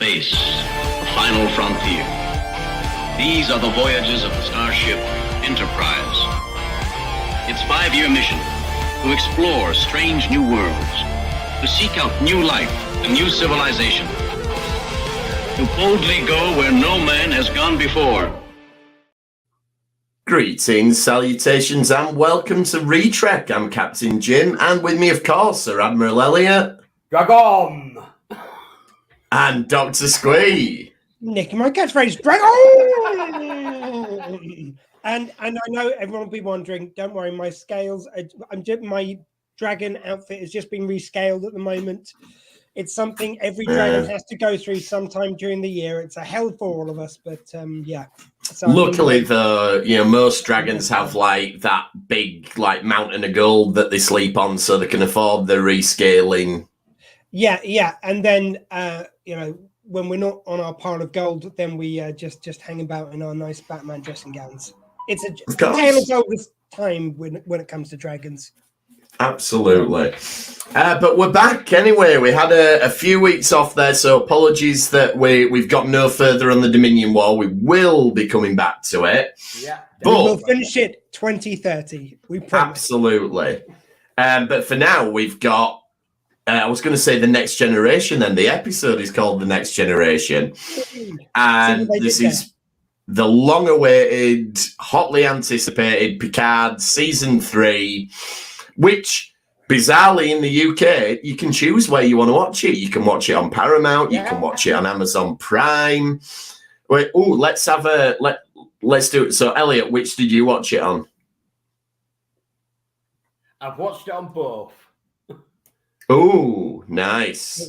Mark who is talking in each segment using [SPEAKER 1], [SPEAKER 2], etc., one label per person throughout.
[SPEAKER 1] space, the final frontier. These are the voyages of the starship Enterprise. Its 5-year mission: to explore strange new worlds, to seek out new life and new civilization, to boldly go where no man has gone before.
[SPEAKER 2] Greetings, salutations, and welcome to Retrek. I'm Captain Jim, and with me, of course, Sir Admiral Elliot.
[SPEAKER 3] Dragon!
[SPEAKER 2] And Dr. Squee.
[SPEAKER 4] Nicky, my catchphrase, Dragon! and I know everyone will be wondering, don't worry, my scales, my dragon outfit has just been rescaled at the moment. It's something every dragon has to go through sometime during the year. It's a hell for all of us, but yeah. So
[SPEAKER 2] luckily, though, most dragons have like that big mountain of gold that they sleep on, so they can afford the rescaling. Yeah,
[SPEAKER 4] and then when we're not on our pile of gold, then we just hang about in our nice Batman dressing gowns. It's a tale as old as time when it comes to dragons.
[SPEAKER 2] Absolutely. But we're back anyway. We had a few weeks off there, so apologies that we've got no further on the Dominion War. We will be coming back to it.
[SPEAKER 3] Yeah.
[SPEAKER 2] But
[SPEAKER 4] we'll finish it 2030. We promise.
[SPEAKER 2] Absolutely. But for now, we've got, I was going to say The Next Generation, then the episode is called The Next Generation. And this is the long-awaited, hotly anticipated Picard Season 3, which, bizarrely, in the UK, you can choose where you want to watch it. You can watch it on Paramount. You can watch it on Amazon Prime. Wait, let's do it. So, Elliot, which did you watch it on?
[SPEAKER 3] I've watched it on both.
[SPEAKER 2] Oh, nice.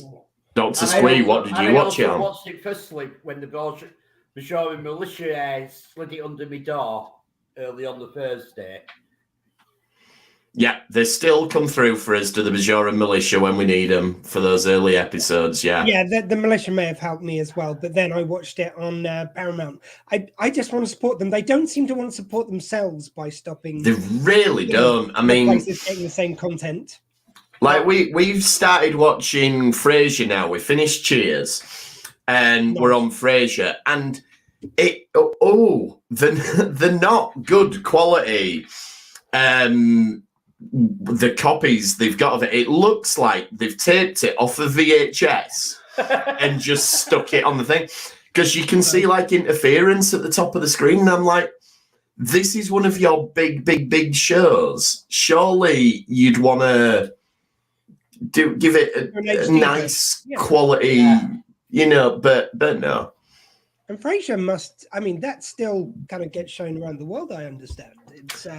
[SPEAKER 2] Dr. Squee, what did you watch it on?
[SPEAKER 3] I watched it firstly when the Bajoran militia slid it under my door early on the Thursday.
[SPEAKER 2] Yeah, they still come through for us to the Bajoran militia when we need them for those early episodes, yeah.
[SPEAKER 4] Yeah, the militia may have helped me as well, but then I watched it on Paramount. I just want to support them. They don't seem to want to support themselves by stopping.
[SPEAKER 2] They really don't. I mean,
[SPEAKER 4] places getting the same content.
[SPEAKER 2] Like we've started watching Frasier now. We finished Cheers, and we're on Frasier, and the not good quality. The copies they've got of it, it looks like they've taped it off of VHS and just stuck it on the thing, because you can see interference at the top of the screen, and I'm like, this is one of your big shows. Surely you'd want to give it a nice quality, but no.
[SPEAKER 4] And Frasier that still kind of gets shown around the world, I understand.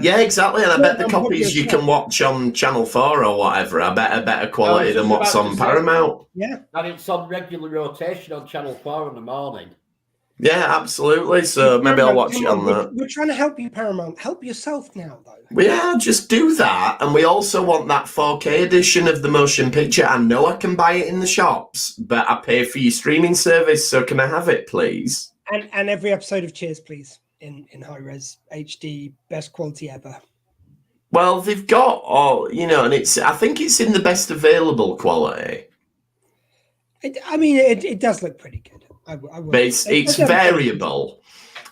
[SPEAKER 2] Yeah, exactly. And I bet the copies you can watch on Channel 4 or whatever are better quality than what's on Paramount.
[SPEAKER 4] Yeah.
[SPEAKER 3] And it's on regular rotation on Channel 4 in the morning.
[SPEAKER 2] Yeah, absolutely. So maybe I'll watch it on that.
[SPEAKER 4] We're trying to help you, Paramount. Help yourself now, though.
[SPEAKER 2] Yeah, just do that. And we also want that 4K edition of the motion picture. I know I can buy it in the shops, but I pay for your streaming service, so can I have it, please?
[SPEAKER 4] And every episode of Cheers, please, in high-res HD, best quality ever.
[SPEAKER 2] Well, they've got and I think it's in the best available quality.
[SPEAKER 4] It does look pretty good.
[SPEAKER 2] But it's variable.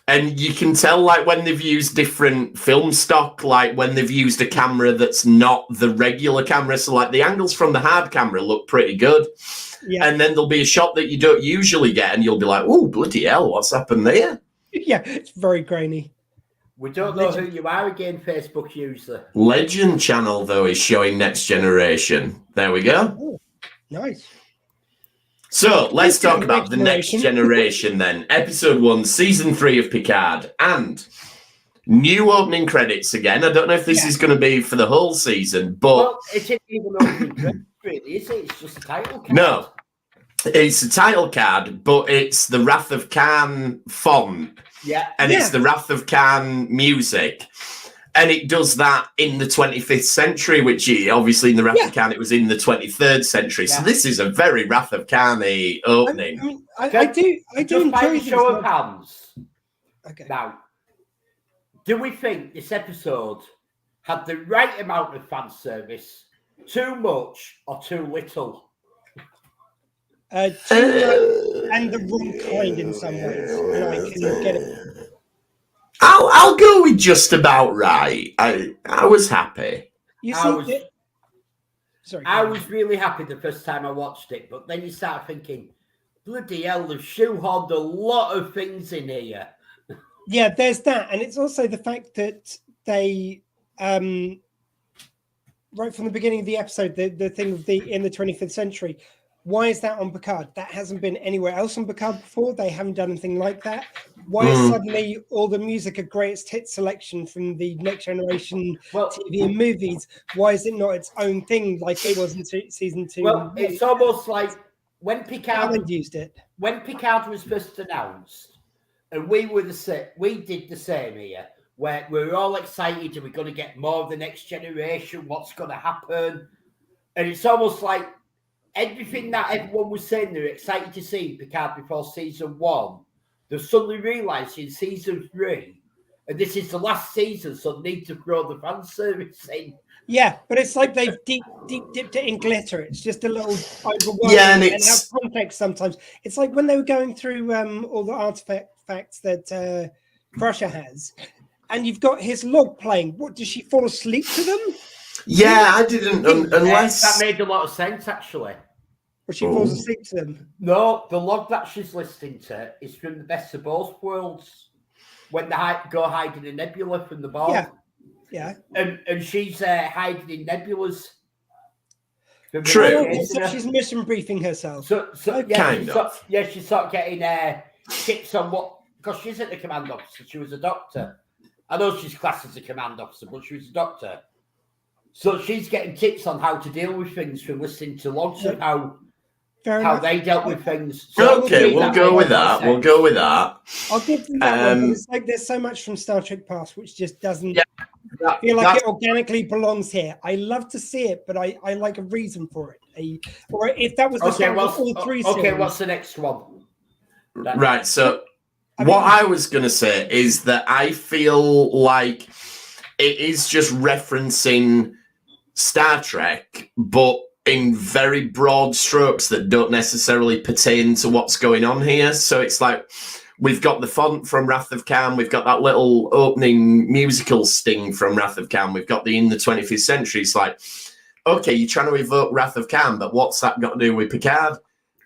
[SPEAKER 2] And you can tell, when they've used different film stock, when they've used a camera that's not the regular camera. So, the angles from the hard camera look pretty good. Yeah. And then there'll be a shot that you don't usually get, and you'll be like, oh, bloody hell, what's happened there?
[SPEAKER 4] Yeah, it's very grainy.
[SPEAKER 3] We don't know who you are again, Facebook user.
[SPEAKER 2] Legend Channel, though, is showing Next Generation. There we go.
[SPEAKER 4] Oh, nice.
[SPEAKER 2] So, let's talk about The Next Generation then. Episode 1, Season 3 of Picard. And new opening credits again. I don't know if this is going to be for the whole season, but...
[SPEAKER 3] Well, it isn't even opening credits, really, is it? It's just a title card.
[SPEAKER 2] No, it's a title card, but it's the Wrath of Khan font.
[SPEAKER 3] Yeah.
[SPEAKER 2] And it's the Wrath of Khan music. And it does that in the 25th century, which obviously in the Wrath of Khan, it was in the 23rd century. So this is a very Wrath of Khan-y opening.
[SPEAKER 4] I do enjoy
[SPEAKER 3] show of hands.
[SPEAKER 4] Okay.
[SPEAKER 3] Now, do we think this episode had the right amount of fan service, too much or too little?
[SPEAKER 4] Too and the wrong kind in some ways. And I can get it.
[SPEAKER 2] I'll go with just about right. I was happy.
[SPEAKER 4] You
[SPEAKER 3] I
[SPEAKER 4] see,
[SPEAKER 3] was-
[SPEAKER 4] sorry,
[SPEAKER 3] I was really happy the first time I watched it, but then you start thinking, bloody hell, they've shoehorned a lot of things in here.
[SPEAKER 4] yeah, there's that, and it's also the fact that they, right from the beginning of the episode, the thing of in the 25th century. Why is that on Picard? That hasn't been anywhere else on Picard before. They haven't done anything like that. Why is suddenly all the music a greatest hit selection from the Next Generation TV and movies? Why is it not its own thing like it was in season 2?
[SPEAKER 3] Well, it's almost like when Picard
[SPEAKER 4] used it.
[SPEAKER 3] When Picard was first announced, and we did the same here, where we were all excited and we're going to get more of the Next Generation, what's going to happen. And it's almost like everything that everyone was saying they were excited to see Picard before season 1, they've suddenly realised in season 3, and this is the last season, so they need to throw the fan service in.
[SPEAKER 4] Yeah, but it's like they've deep dipped it in glitter. It's just a little overwhelming.
[SPEAKER 2] Yeah, and
[SPEAKER 4] and
[SPEAKER 2] it's
[SPEAKER 4] have context sometimes. It's like when they were going through all the artifacts that Crusher has, and you've got his log playing. What, does she fall asleep to them?
[SPEAKER 2] yeah. I didn't unless
[SPEAKER 3] That made a lot of sense, actually.
[SPEAKER 4] Or she falls asleep to them?
[SPEAKER 3] No, the log that she's listening to is from the Best of Both Worlds, when they go hiding in Nebula from the Borg.
[SPEAKER 4] Yeah.
[SPEAKER 3] And she's hiding in Nebulas.
[SPEAKER 2] True.
[SPEAKER 4] So she's mission briefing herself.
[SPEAKER 3] So
[SPEAKER 2] Kind of.
[SPEAKER 3] She's sort of getting tips on what, because she's at the command officer. She was a doctor. I know she's classed as a command officer, but she was a doctor. So she's getting tips on how to deal with things from listening to logs of how they dealt with things. So
[SPEAKER 2] okay, we'll go with that. We'll go with that.
[SPEAKER 4] I'll give them that one, but it's like there's so much from Star Trek Past which just doesn't feel like it organically belongs here. I love to see it, but I like a reason for it. Or if that was the start of all three series.
[SPEAKER 3] Okay, what's the next one?
[SPEAKER 2] Right, so what I was going to say is that I feel like it is just referencing Star Trek, but in very broad strokes that don't necessarily pertain to what's going on here. So it's like we've got the font from Wrath of Khan, we've got that little opening musical sting from Wrath of Khan, we've got the In the 25th Century. It's like, okay, you're trying to evoke Wrath of Khan, but what's that got to do with Picard?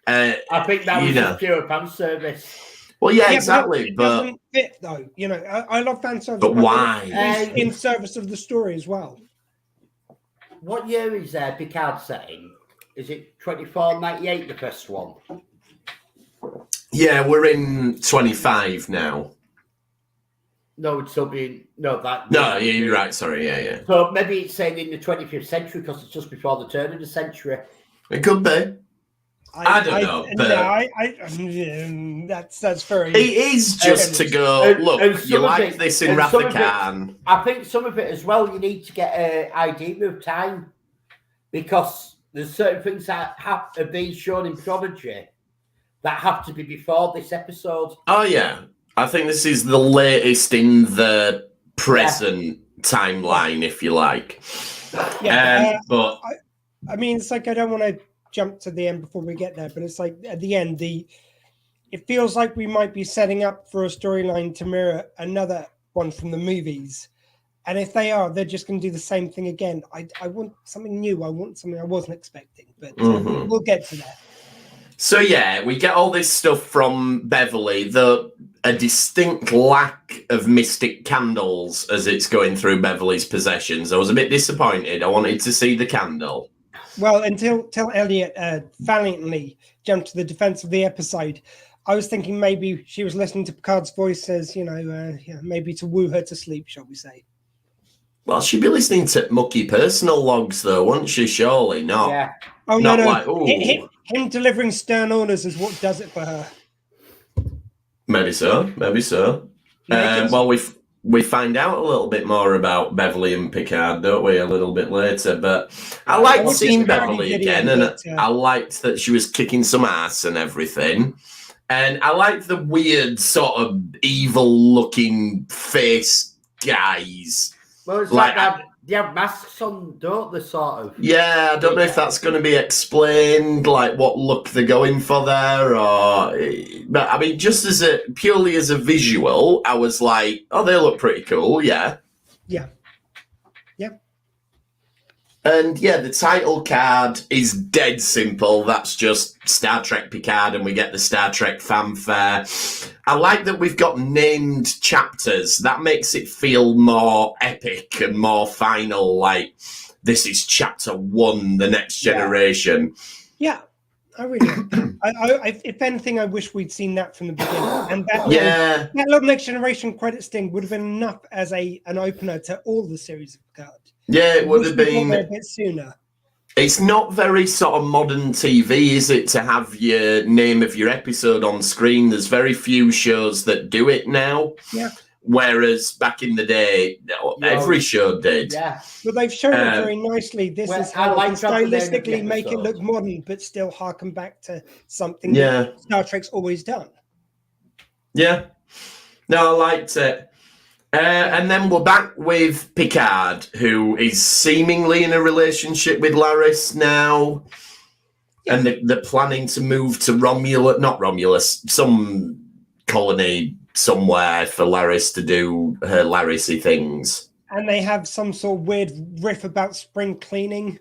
[SPEAKER 3] I think that was just pure fan service.
[SPEAKER 2] Well, yeah, exactly,
[SPEAKER 4] but it doesn't fit though. You know, I love fan service,
[SPEAKER 2] but why?
[SPEAKER 4] In service of the story as well.
[SPEAKER 3] What year is Picard setting? Is it 2498, the first one?
[SPEAKER 2] Yeah, we're in 25 now.
[SPEAKER 3] No, it's still being
[SPEAKER 2] No, you're right. Sorry, yeah.
[SPEAKER 3] So maybe it's saying in the 25th century because it's just before the turn of the century.
[SPEAKER 2] It could be. I don't know, but
[SPEAKER 4] that's very.
[SPEAKER 2] It is just to go. Look, you like this in Wrath of Khan.
[SPEAKER 3] I think some of it as well. You need to get an idea of time because there's certain things that have been shown in Prodigy that have to be before this episode.
[SPEAKER 2] Oh yeah, I think this is the latest in the present timeline, if you like.
[SPEAKER 4] Yeah,
[SPEAKER 2] but
[SPEAKER 4] I mean, it's like I don't want to jump to the end before we get there, but it's like at the end, it feels like we might be setting up for a storyline to mirror another one from the movies. And if they are, they're just going to do the same thing again. I want something new. I want something I wasn't expecting, but we'll get to that.
[SPEAKER 2] So yeah, we get all this stuff from Beverly, though a distinct lack of mystic candles as it's going through Beverly's possessions. I was a bit disappointed. I wanted to see the candle.
[SPEAKER 4] Well, until Elliot valiantly jumped to the defense of the episode, I was thinking maybe she was listening to Picard's voices, maybe to woo her to sleep, shall we say.
[SPEAKER 2] Well, she'd be listening to mucky personal logs, though, wouldn't she? Surely not.
[SPEAKER 3] Yeah.
[SPEAKER 4] Oh,
[SPEAKER 2] not
[SPEAKER 4] no.
[SPEAKER 2] Like,
[SPEAKER 4] him delivering stern orders is what does it for her.
[SPEAKER 2] Maybe so. Well, we find out a little bit more about Beverly and Picard, don't we, a little bit later. But I liked seeing Beverly again, and I liked that she was kicking some ass and everything. And I liked the weird sort of evil-looking face guys.
[SPEAKER 3] Well, it's like They have masks on, don't they, sort of?
[SPEAKER 2] Yeah, I don't know if that's going to be explained, like what look they're going for there, or. But I mean, just purely as a visual, I was like, oh, they look pretty cool, yeah.
[SPEAKER 4] Yeah.
[SPEAKER 2] And yeah, the title card is dead simple. That's just Star Trek Picard, and we get the Star Trek fanfare. I like that we've got named chapters. That makes it feel more epic and more final, like this is chapter 1, the next generation.
[SPEAKER 4] Yeah, I really like if anything, I wish we'd seen that from the beginning. And that little Next Generation credit sting would have been enough as an opener to all the series of Picard.
[SPEAKER 2] Yeah, it would have been
[SPEAKER 4] a bit sooner.
[SPEAKER 2] It's not very sort of modern TV, is it, to have your name of your episode on screen? There's very few shows that do it now.
[SPEAKER 4] Yeah.
[SPEAKER 2] Whereas back in the day, every show did.
[SPEAKER 4] Yeah. But they've shown it very nicely. This is how they stylistically make it look modern, but still harken back to something that Star Trek's always done.
[SPEAKER 2] Yeah. No, I liked it. And then we're back with Picard, who is seemingly in a relationship with Laris now. Yeah. And they're planning to move to Romulus, some colony somewhere for Laris to do her Laris-y things.
[SPEAKER 4] And they have some sort of weird riff about spring cleaning.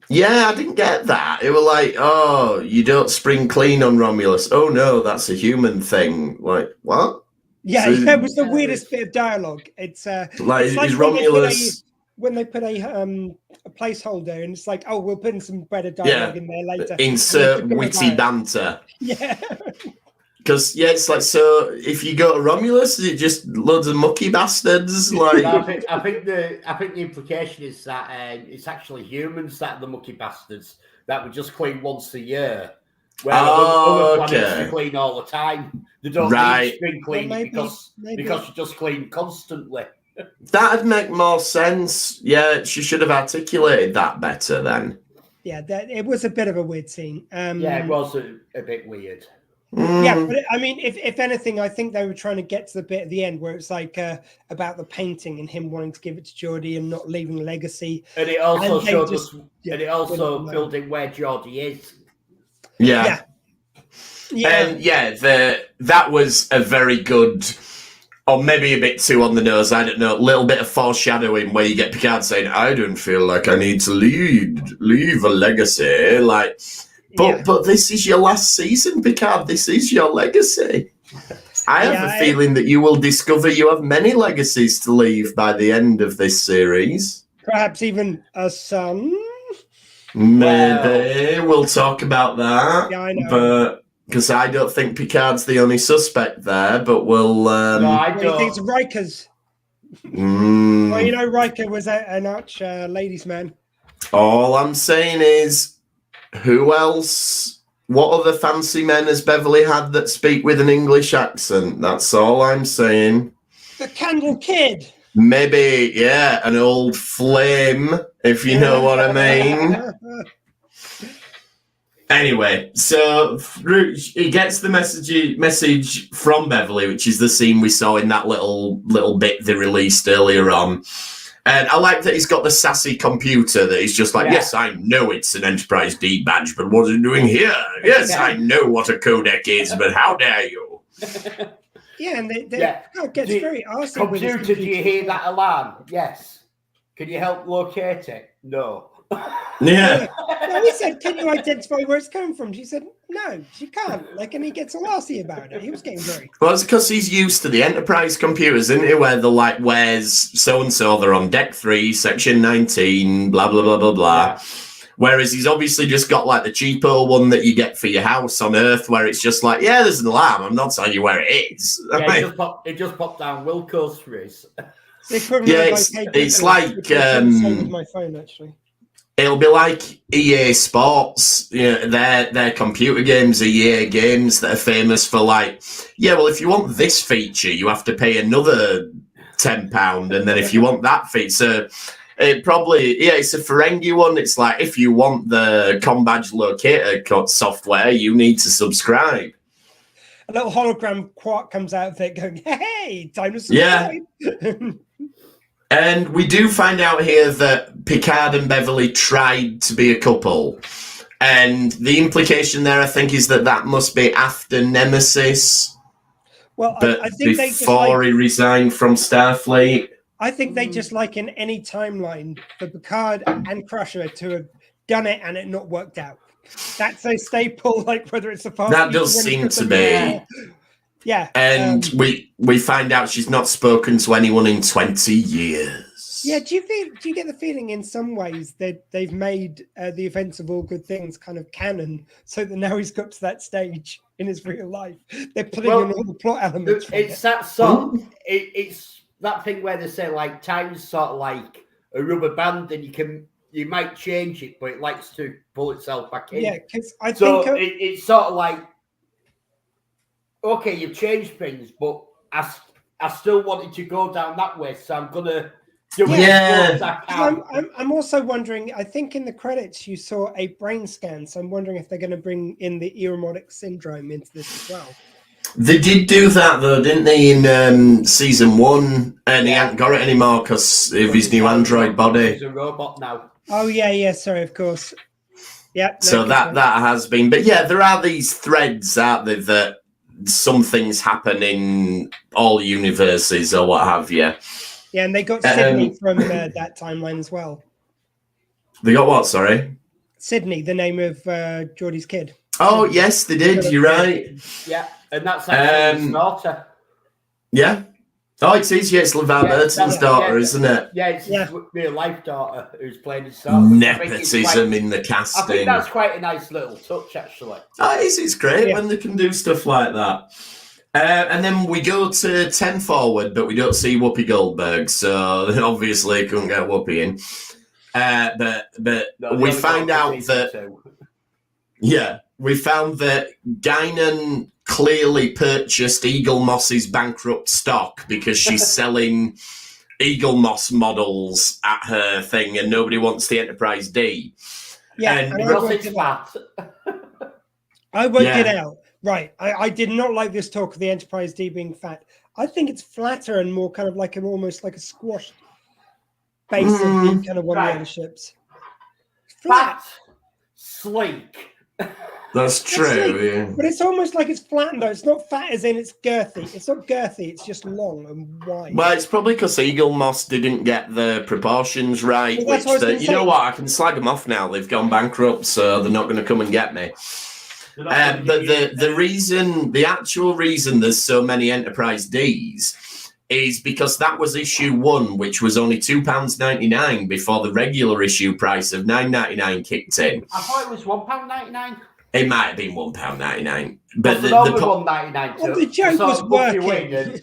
[SPEAKER 2] Yeah, I didn't get that. It was like, oh, you don't spring clean on Romulus. Oh, no, that's a human thing. Like, what?
[SPEAKER 4] Yeah, it was the weirdest bit of dialogue. It's
[SPEAKER 2] like is Romulus
[SPEAKER 4] when they put a placeholder, and it's like, oh, we'll put in some better dialogue in there later.
[SPEAKER 2] Insert witty banter.
[SPEAKER 4] Yeah.
[SPEAKER 2] Because it's like, so if you go to Romulus, is it just loads of mucky bastards? Like,
[SPEAKER 3] I think the implication is that it's actually humans that are the mucky bastards that would just clean once a year. Where other planets clean all the time. They don't need spring cleaning because you just clean constantly.
[SPEAKER 2] That'd make more sense. Yeah, she should have articulated that better then.
[SPEAKER 4] Yeah, it was a bit of a weird scene.
[SPEAKER 3] It was a bit weird.
[SPEAKER 4] Yeah, but I mean, if anything, I think they were trying to get to the bit at the end where it's like about the painting and him wanting to give it to Geordi and not leaving a legacy.
[SPEAKER 3] And it also showed us, and it also filled in where Geordi is.
[SPEAKER 2] Yeah. And that was a very good, or maybe a bit too on the nose, I don't know, a little bit of foreshadowing where you get Picard saying, I don't feel like I need to leave a legacy. Like, but this is your last season, Picard. This is your legacy. I have a feeling that you will discover you have many legacies to leave by the end of this series.
[SPEAKER 4] Perhaps even a son.
[SPEAKER 2] Maybe we'll talk about that.
[SPEAKER 4] Yeah, I know.
[SPEAKER 2] But because I don't think Picard's the only suspect there, but we'll.
[SPEAKER 3] No, I don't.
[SPEAKER 4] He thinks Riker's. Well, you know, Riker was an arch ladies' man.
[SPEAKER 2] All I'm saying is, who else? What other fancy men has Beverly had that speak with an English accent? That's all I'm saying.
[SPEAKER 4] The Candle Kid.
[SPEAKER 2] Maybe, an old flame, if you know what I mean. Anyway, so he gets the message from Beverly, which is the scene we saw in that little bit they released earlier on. And I like that he's got the sassy computer that he's just like, yes, I know it's an Enterprise D badge, but what are you doing here? Yes, I know what a codec is, but how dare you?
[SPEAKER 4] Yeah, and it gets very arsy.
[SPEAKER 3] Computer, do you hear that alarm? Yes. Can you help locate it? No.
[SPEAKER 2] Yeah.
[SPEAKER 4] No, he said, can you identify where it's coming from? She said, no, she can't. And he gets all arsy about it. He was getting very...
[SPEAKER 2] Well, it's because he's used to the Enterprise computers, isn't he? Where they're like, where's so-and-so? They're on deck 3, section 19, blah, blah, blah, blah, blah. Yeah. Whereas he's obviously just got like the cheapo one that you get for your house on Earth, where it's just like, there's an alarm. I'm not telling you where it is.
[SPEAKER 3] Yeah, it just popped down Wilco's frizz.
[SPEAKER 2] It's like
[SPEAKER 4] with my phone actually.
[SPEAKER 2] It'll be like EA Sports. Their computer games are EA games that are famous for like, well, if you want this feature, you have to pay another £10, and then if you want that feature. It probably, it's a Ferengi one. It's like, if you want the ComBadge locator software, you need to subscribe.
[SPEAKER 4] A little hologram Quark comes out of it going, hey, time to subscribe.
[SPEAKER 2] Yeah. And we do find out here that Picard and Beverly tried to be a couple. And the implication there, I think, is that must be after Nemesis.
[SPEAKER 4] Well,
[SPEAKER 2] But
[SPEAKER 4] I think
[SPEAKER 2] before he resigned from Starfleet.
[SPEAKER 4] I think they just like in any timeline for Picard and Crusher to have done it and it not worked out. That's a staple, like whether it's a fast.
[SPEAKER 2] That does seem to be.
[SPEAKER 4] Yeah.
[SPEAKER 2] And we find out she's not spoken to anyone in 20 years.
[SPEAKER 4] Yeah, do you get the feeling in some ways that they've made the events of All Good Things kind of canon, so that now he's got to that stage in his real life? They're putting in all the plot elements.
[SPEAKER 3] It's that sort. It's that thing where they say like time's sort of like a rubber band, and you might change it, but it likes to pull itself back in.
[SPEAKER 4] Yeah, because I
[SPEAKER 3] so
[SPEAKER 4] think
[SPEAKER 3] it's sort of like, okay, you've changed things, but I still wanted to go down that way, so I'm gonna do it as I can.
[SPEAKER 4] I'm also wondering, I think in the credits you saw a brain scan, so I'm wondering if they're going to bring in the Eromotic syndrome into this as well.
[SPEAKER 2] They did do that though, didn't they, in season 1? And he hasn't got it anymore because of his new android body.
[SPEAKER 3] He's a robot now.
[SPEAKER 4] Oh yeah, sorry, of course. Yeah. No,
[SPEAKER 2] so that has been, but yeah, there are these threads out there that some things happen in all universes or what have you.
[SPEAKER 4] Yeah, and they got Sydney from that timeline as well.
[SPEAKER 2] They got what? Sorry,
[SPEAKER 4] Sydney, the name of Geordie's kid.
[SPEAKER 2] Oh yes, they did. You're right.
[SPEAKER 3] Yeah, and that's actually his daughter.
[SPEAKER 2] Yeah. Oh, it is. Yeah, it's LeVar Burton's daughter, isn't it?
[SPEAKER 3] Yeah, it's his real life daughter who's playing his daughter.
[SPEAKER 2] Nepotism in the casting.
[SPEAKER 3] I think that's quite a nice little touch, actually.
[SPEAKER 2] Oh, it is. It's great when they can do stuff like that. And then we go to 10 forward, but we don't see Whoopi Goldberg, so obviously couldn't get Whoopi in. But we find out that we found that Guinan clearly purchased Eagle Moss's bankrupt stock because she's selling Eagle Moss models at her thing, and nobody wants the Enterprise D.
[SPEAKER 4] Yeah,
[SPEAKER 3] and because it's fat.
[SPEAKER 4] I worked it out. Right, I did not like this talk of the Enterprise D being fat. I think it's flatter and more kind of like almost like a squashed base of the kind of one of the other ships.
[SPEAKER 3] Fat, sleek.
[SPEAKER 2] That's true, yeah.
[SPEAKER 4] But it's almost like it's flattened though. It's not fat as in it's girthy. It's not girthy, it's just long and wide.
[SPEAKER 2] Well, it's probably because Eagle Moss didn't get the proportions right.
[SPEAKER 4] Well,
[SPEAKER 2] you know what? I can slag them off now. They've gone bankrupt, so they're not going to come and get me. But the actual reason there's so many Enterprise Ds is because that was issue 1, which was only £2.99 before the regular issue price of $9.99 kicked in.
[SPEAKER 3] I thought it was £1.99.
[SPEAKER 2] It might have been £1.99, but
[SPEAKER 4] the joke was working.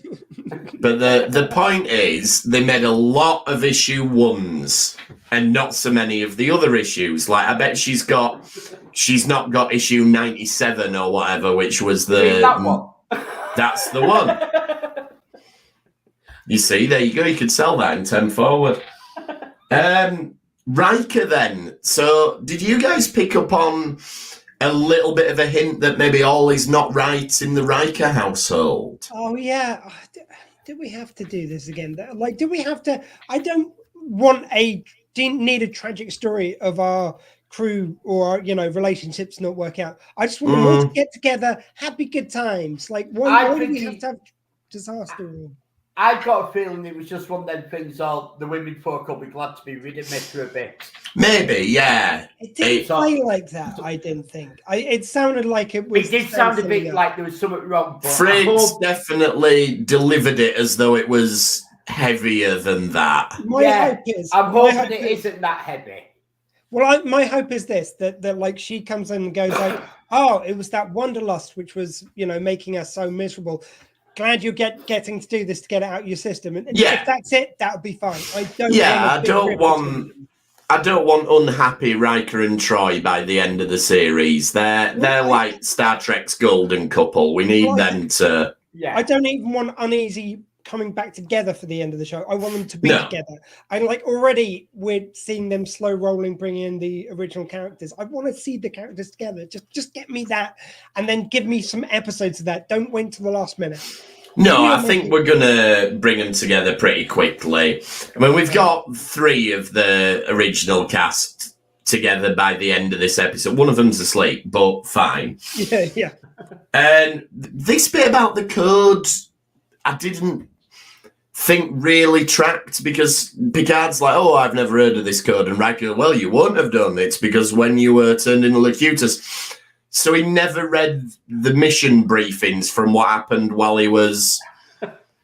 [SPEAKER 2] But the point is, they made a lot of issue 1s and not so many of the other issues. Like I bet she's not got issue 97 or whatever, which was that one. That's the one. You see, there you go. You could sell that in 10 forward. Riker then. So did you guys pick up on a little bit of a hint that maybe all is not right in the Riker household?
[SPEAKER 4] Oh, yeah. Do we have to do this again? Like, do we have to? I don't need a tragic story of our crew or, relationships not work out. I just want them all to get together, happy, good times. Like, why do we have to have disaster?
[SPEAKER 3] I've got a feeling it was just one of them things all the women folk will be glad to be rid of me for a bit.
[SPEAKER 2] Maybe, yeah.
[SPEAKER 4] It didn't play like that, I didn't think. It sounded like it was...
[SPEAKER 3] It did sound a bit like there was something wrong. But
[SPEAKER 2] Fritz definitely delivered it as though it was heavier than that.
[SPEAKER 3] I'm hoping it isn't that heavy.
[SPEAKER 4] Well, my hope is this, that like she comes in and goes like, oh, it was that wanderlust which was, making us so miserable. Glad you're getting to do this to get it out of your system. And if that's it, that would be fine. I don't
[SPEAKER 2] want unhappy Riker and Troy by the end of the series. They're like Star Trek's golden couple. We need them to...
[SPEAKER 4] Yeah. I don't even want uneasy coming back together for the end of the show. I want them to be together. I already we're seeing them slow rolling, bringing in the original characters. I want to see the characters together. Just get me that, and then give me some episodes of that. Don't wait till the last minute.
[SPEAKER 2] No, I think we're going to bring them together pretty quickly. I mean, we've got 3 of the original cast together by the end of this episode. One of them's asleep, but fine.
[SPEAKER 4] Yeah.
[SPEAKER 2] And this bit about the code, I didn't think really tracked, because Picard's like, oh, I've never heard of this code. And Riker, well, you won't have done it because when you were turned into Locutus. So he never read the mission briefings from what happened while he was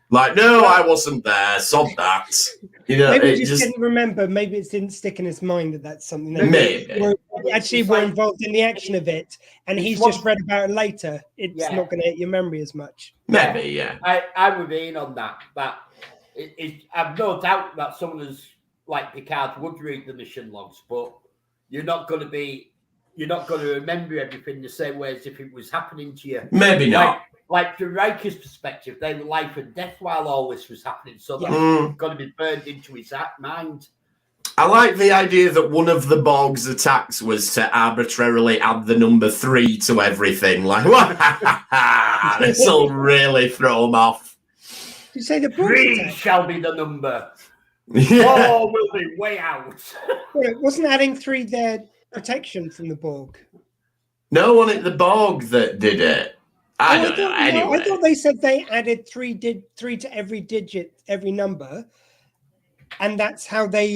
[SPEAKER 2] like, no, I wasn't there. Sod that. You know,
[SPEAKER 4] maybe he just didn't remember. Maybe it didn't stick in his mind that that's something that we're involved in the action of it, and he's just read about it later. It's not going to hit your memory as much.
[SPEAKER 2] Maybe, yeah.
[SPEAKER 3] I would be in on that. But I've no doubt that someone like Picard would read the mission logs, but you're not going to remember everything the same way as if it was happening to you.
[SPEAKER 2] Maybe not.
[SPEAKER 3] Like from Riker's perspective, they were life and death while all this was happening, so that's going to be burned into his mind.
[SPEAKER 2] I like the idea that one of the Borg's attacks was to arbitrarily add the number 3 to everything. Like, this will really throw them off.
[SPEAKER 4] Did you say the
[SPEAKER 3] 3 shall be the number. 4 will be way out.
[SPEAKER 4] Well, it wasn't adding 3 there protection from the Borg?
[SPEAKER 2] No one at the Borg that did it. I don't know. Anyway,
[SPEAKER 4] I thought they said they added 3 to every digit, every number, and that's how they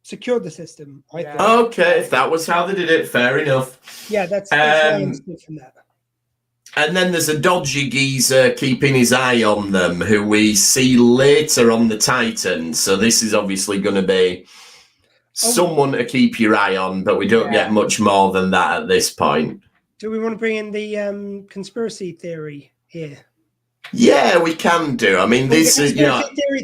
[SPEAKER 4] secured the system.
[SPEAKER 2] Okay, if that was how they did it, fair enough.
[SPEAKER 4] Yeah, that's what I understood from that.
[SPEAKER 2] And then there's a dodgy geezer keeping his eye on them, who we see later on the Titan. So this is obviously going to be someone to keep your eye on, but we don't get much more than that at this point.
[SPEAKER 4] Do we want to bring in the conspiracy theory here?
[SPEAKER 2] Yeah, we can do. I mean, this is,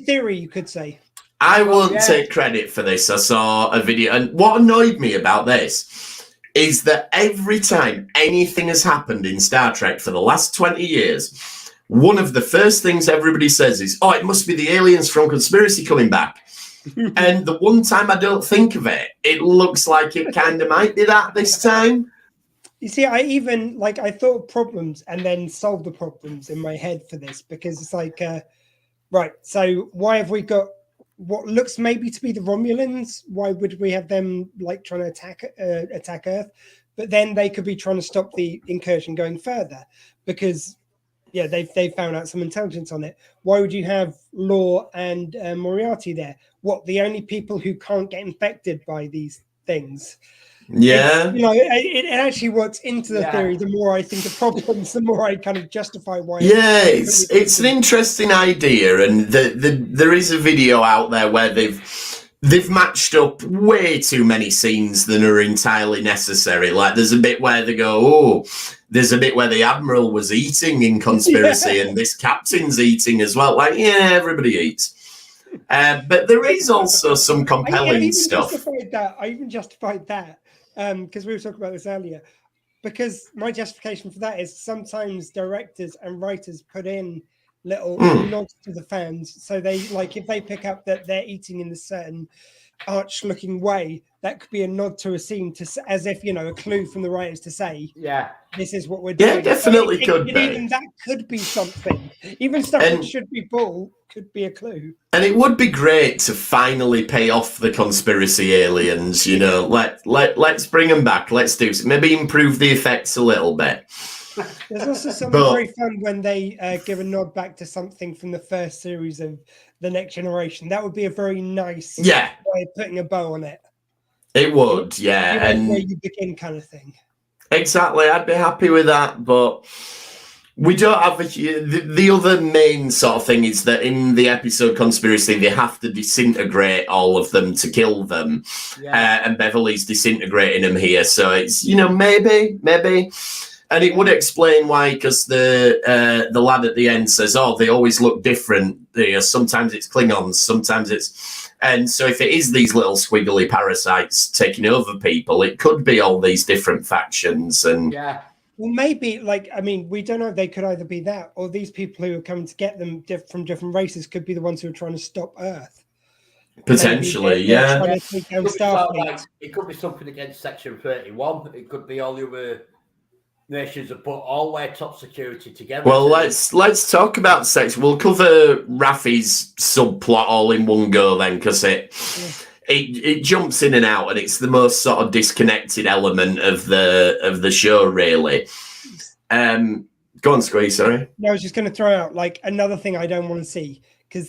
[SPEAKER 4] theory, you could say.
[SPEAKER 2] I won't take credit for this. I saw a video, and what annoyed me about this is that every time anything has happened in Star Trek for the last 20 years, one of the first things everybody says is, oh, it must be the aliens from Conspiracy coming back. And the one time I don't think of it, it looks like it kind of might be that this time.
[SPEAKER 4] You see, I thought of problems and then solved the problems in my head for this, because it's like, right, so why have we got what looks maybe to be the Romulans? Why would we have them like trying to attack Earth? But then they could be trying to stop the incursion going further, because they found out some intelligence on it. Why would you have Law and Moriarty there? What, the only people who can't get infected by these things?
[SPEAKER 2] Yeah,
[SPEAKER 4] it actually works into the theory. The more I think of problems, the more I kind of justify why.
[SPEAKER 2] Yeah, it's an interesting idea, and there is a video out there where they've matched up way too many scenes than are entirely necessary. Like, there's a bit where they go, there's a bit where the Admiral was eating in Conspiracy, and this captain's eating as well. Like, everybody eats. But there is also some compelling stuff.
[SPEAKER 4] I even justified that. Because we were talking about this earlier, because my justification for that is sometimes directors and writers put in little nods to the fans. So they, like, if they pick up that they're eating in a certain arch-looking way, that could be a nod to a scene, as if, a clue from the writers to say, this is what we're doing.
[SPEAKER 2] Yeah, definitely could be.
[SPEAKER 4] Even that could be something. Even stuff that should be bull could be a clue.
[SPEAKER 2] And it would be great to finally pay off the conspiracy aliens. Let's bring them back. Let's do some, maybe improve the effects a little bit.
[SPEAKER 4] There's also something very fun when they give a nod back to something from the first series of The Next Generation. That would be a very nice way of putting a bow on it.
[SPEAKER 2] It would, and
[SPEAKER 4] where you begin kind of thing.
[SPEAKER 2] Exactly, I'd be happy with that, but we don't have the other main sort of thing is that in the episode Conspiracy, they have to disintegrate all of them to kill them, and Beverly's disintegrating them here, so it's, maybe, and it would explain why, because the lad at the end says, they always look different, sometimes it's Klingons, sometimes it's... And so if it is these little squiggly parasites taking over people, it could be all these different factions. And
[SPEAKER 4] well, maybe, we don't know. They could either be that, or these people who are coming to get them from different races could be the ones who are trying to stop Earth.
[SPEAKER 2] Potentially,
[SPEAKER 3] It could be something against Section 31. It could be all the other nations have put all their top security together.
[SPEAKER 2] Well, let's talk about sex. We'll cover Raffi's subplot all in one go then, because it jumps in and out, and it's the most sort of disconnected element of the show, really. Go on, Squee, sorry.
[SPEAKER 4] No, I was just going to throw out like another thing I don't want to see, because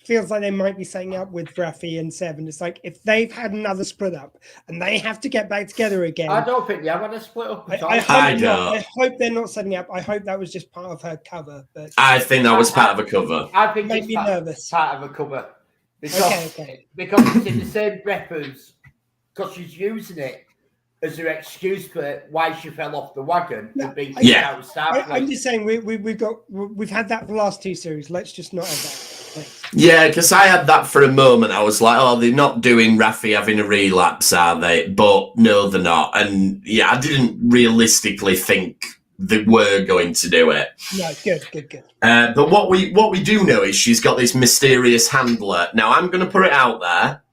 [SPEAKER 4] feels like they might be setting up with Raffi and Seb, and it's like if they've had another split up and they have to get back together again.
[SPEAKER 3] I don't think they have had a split up.
[SPEAKER 4] I hope they're not setting up. I hope that was just part of her cover. But
[SPEAKER 2] I think that was part of a cover.
[SPEAKER 3] I think
[SPEAKER 4] made me nervous.
[SPEAKER 3] Part of a cover because
[SPEAKER 4] okay.
[SPEAKER 3] because it's in the same breath as because she's using it as her excuse for why she fell off the wagon and being kicked out of Starfleet.
[SPEAKER 4] I'm just saying we've had that for the last 2 series. Let's just not have that. Please.
[SPEAKER 2] Yeah, because I had that for a moment. I was like, oh, they're not doing Raffi having a relapse, are they? But no, they're not. And yeah, I didn't realistically think they were going to do it.
[SPEAKER 4] No, good.
[SPEAKER 2] But what we do know is she's got this mysterious handler. Now, I'm going to put it out there.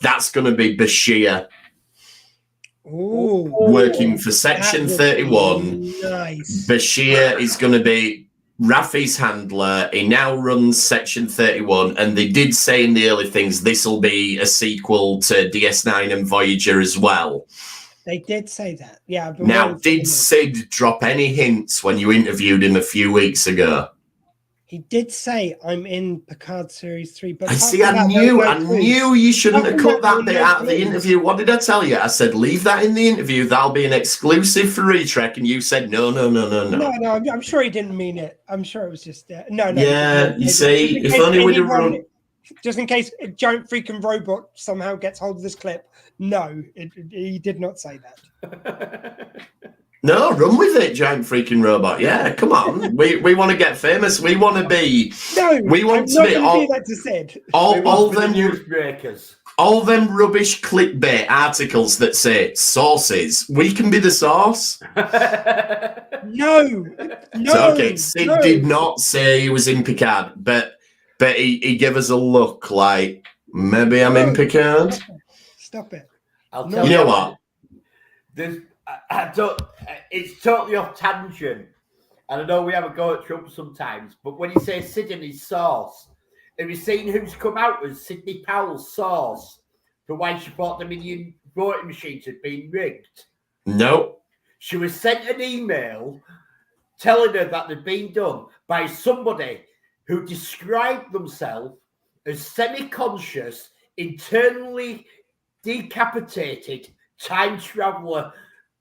[SPEAKER 2] That's going to be Bashir.
[SPEAKER 4] Ooh,
[SPEAKER 2] working for Section 31.
[SPEAKER 4] Nice.
[SPEAKER 2] Bashir is going to be Raffi's handler. He now runs Section 31, and they did say in the early things this will be a sequel to DS9 and Voyager as well.
[SPEAKER 4] They did say that. Yeah.
[SPEAKER 2] Now, did Sid drop any hints when you interviewed him a few weeks ago?
[SPEAKER 4] He did say, I'm in Picard Series 3. But
[SPEAKER 2] I knew you shouldn't have cut that bit out of the interview. What did I tell you? I said, leave that in the interview. That'll be an exclusive for Retrek. And you said, no.
[SPEAKER 4] No, I'm sure he didn't mean it. I'm sure it was just, no.
[SPEAKER 2] Yeah, you see, if only we'd have run...
[SPEAKER 4] Just in case a giant freaking robot somehow gets hold of this clip. No, he did not say that.
[SPEAKER 2] No, run with it, giant freaking robot. Yeah, come on. We want to get famous. We want to be.
[SPEAKER 4] No,
[SPEAKER 2] we want to be
[SPEAKER 4] all that to said.
[SPEAKER 2] All them
[SPEAKER 3] newsbreakers.
[SPEAKER 2] All them rubbish clickbait articles that say sources. We can be the source.
[SPEAKER 4] No.
[SPEAKER 2] So, okay, Sid did not say he was in Picard, but he gave us a look like maybe I'm in Picard.
[SPEAKER 4] Stop it.
[SPEAKER 3] I'll tell
[SPEAKER 2] you know what?
[SPEAKER 3] It's totally off tangent, and I know we have a go at Trump sometimes, but when he says Sid and his source, have you seen who's come out as Sidney Powell's source for why she thought the Dominion voting machines had been rigged?
[SPEAKER 2] No.
[SPEAKER 3] She was sent an email telling her that they'd been done by somebody who described themselves as semi-conscious, internally decapitated time traveler.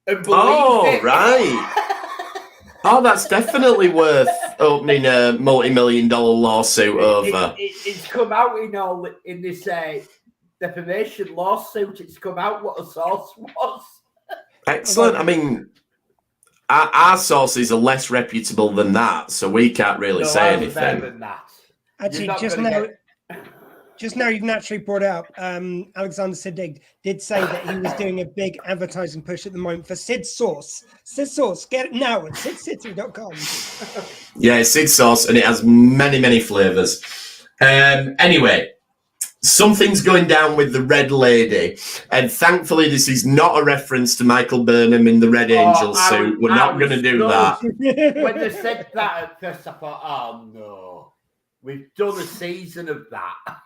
[SPEAKER 2] Oh, right. Oh, that's definitely worth opening a multi-million-dollar lawsuit over.
[SPEAKER 3] It's come out in this defamation lawsuit. It's come out what a source was.
[SPEAKER 2] Excellent. I mean, our sources are less reputable than that, so we can't really say anything.
[SPEAKER 3] Than that.
[SPEAKER 4] Actually, just now you've naturally brought up Alexander Siddig did say that he was doing a big advertising push at the moment for Sid's Source. Sid's Source, get it now at sidcity.com.
[SPEAKER 2] Yeah, Sid's Source, and it has many, many flavors. Anyway, something's going down with the Red Lady, and thankfully this is not a reference to Michael Burnham in the Red Angel suit. We're not going to do that.
[SPEAKER 3] When they said that at first, I thought, oh no. We've done a season of that.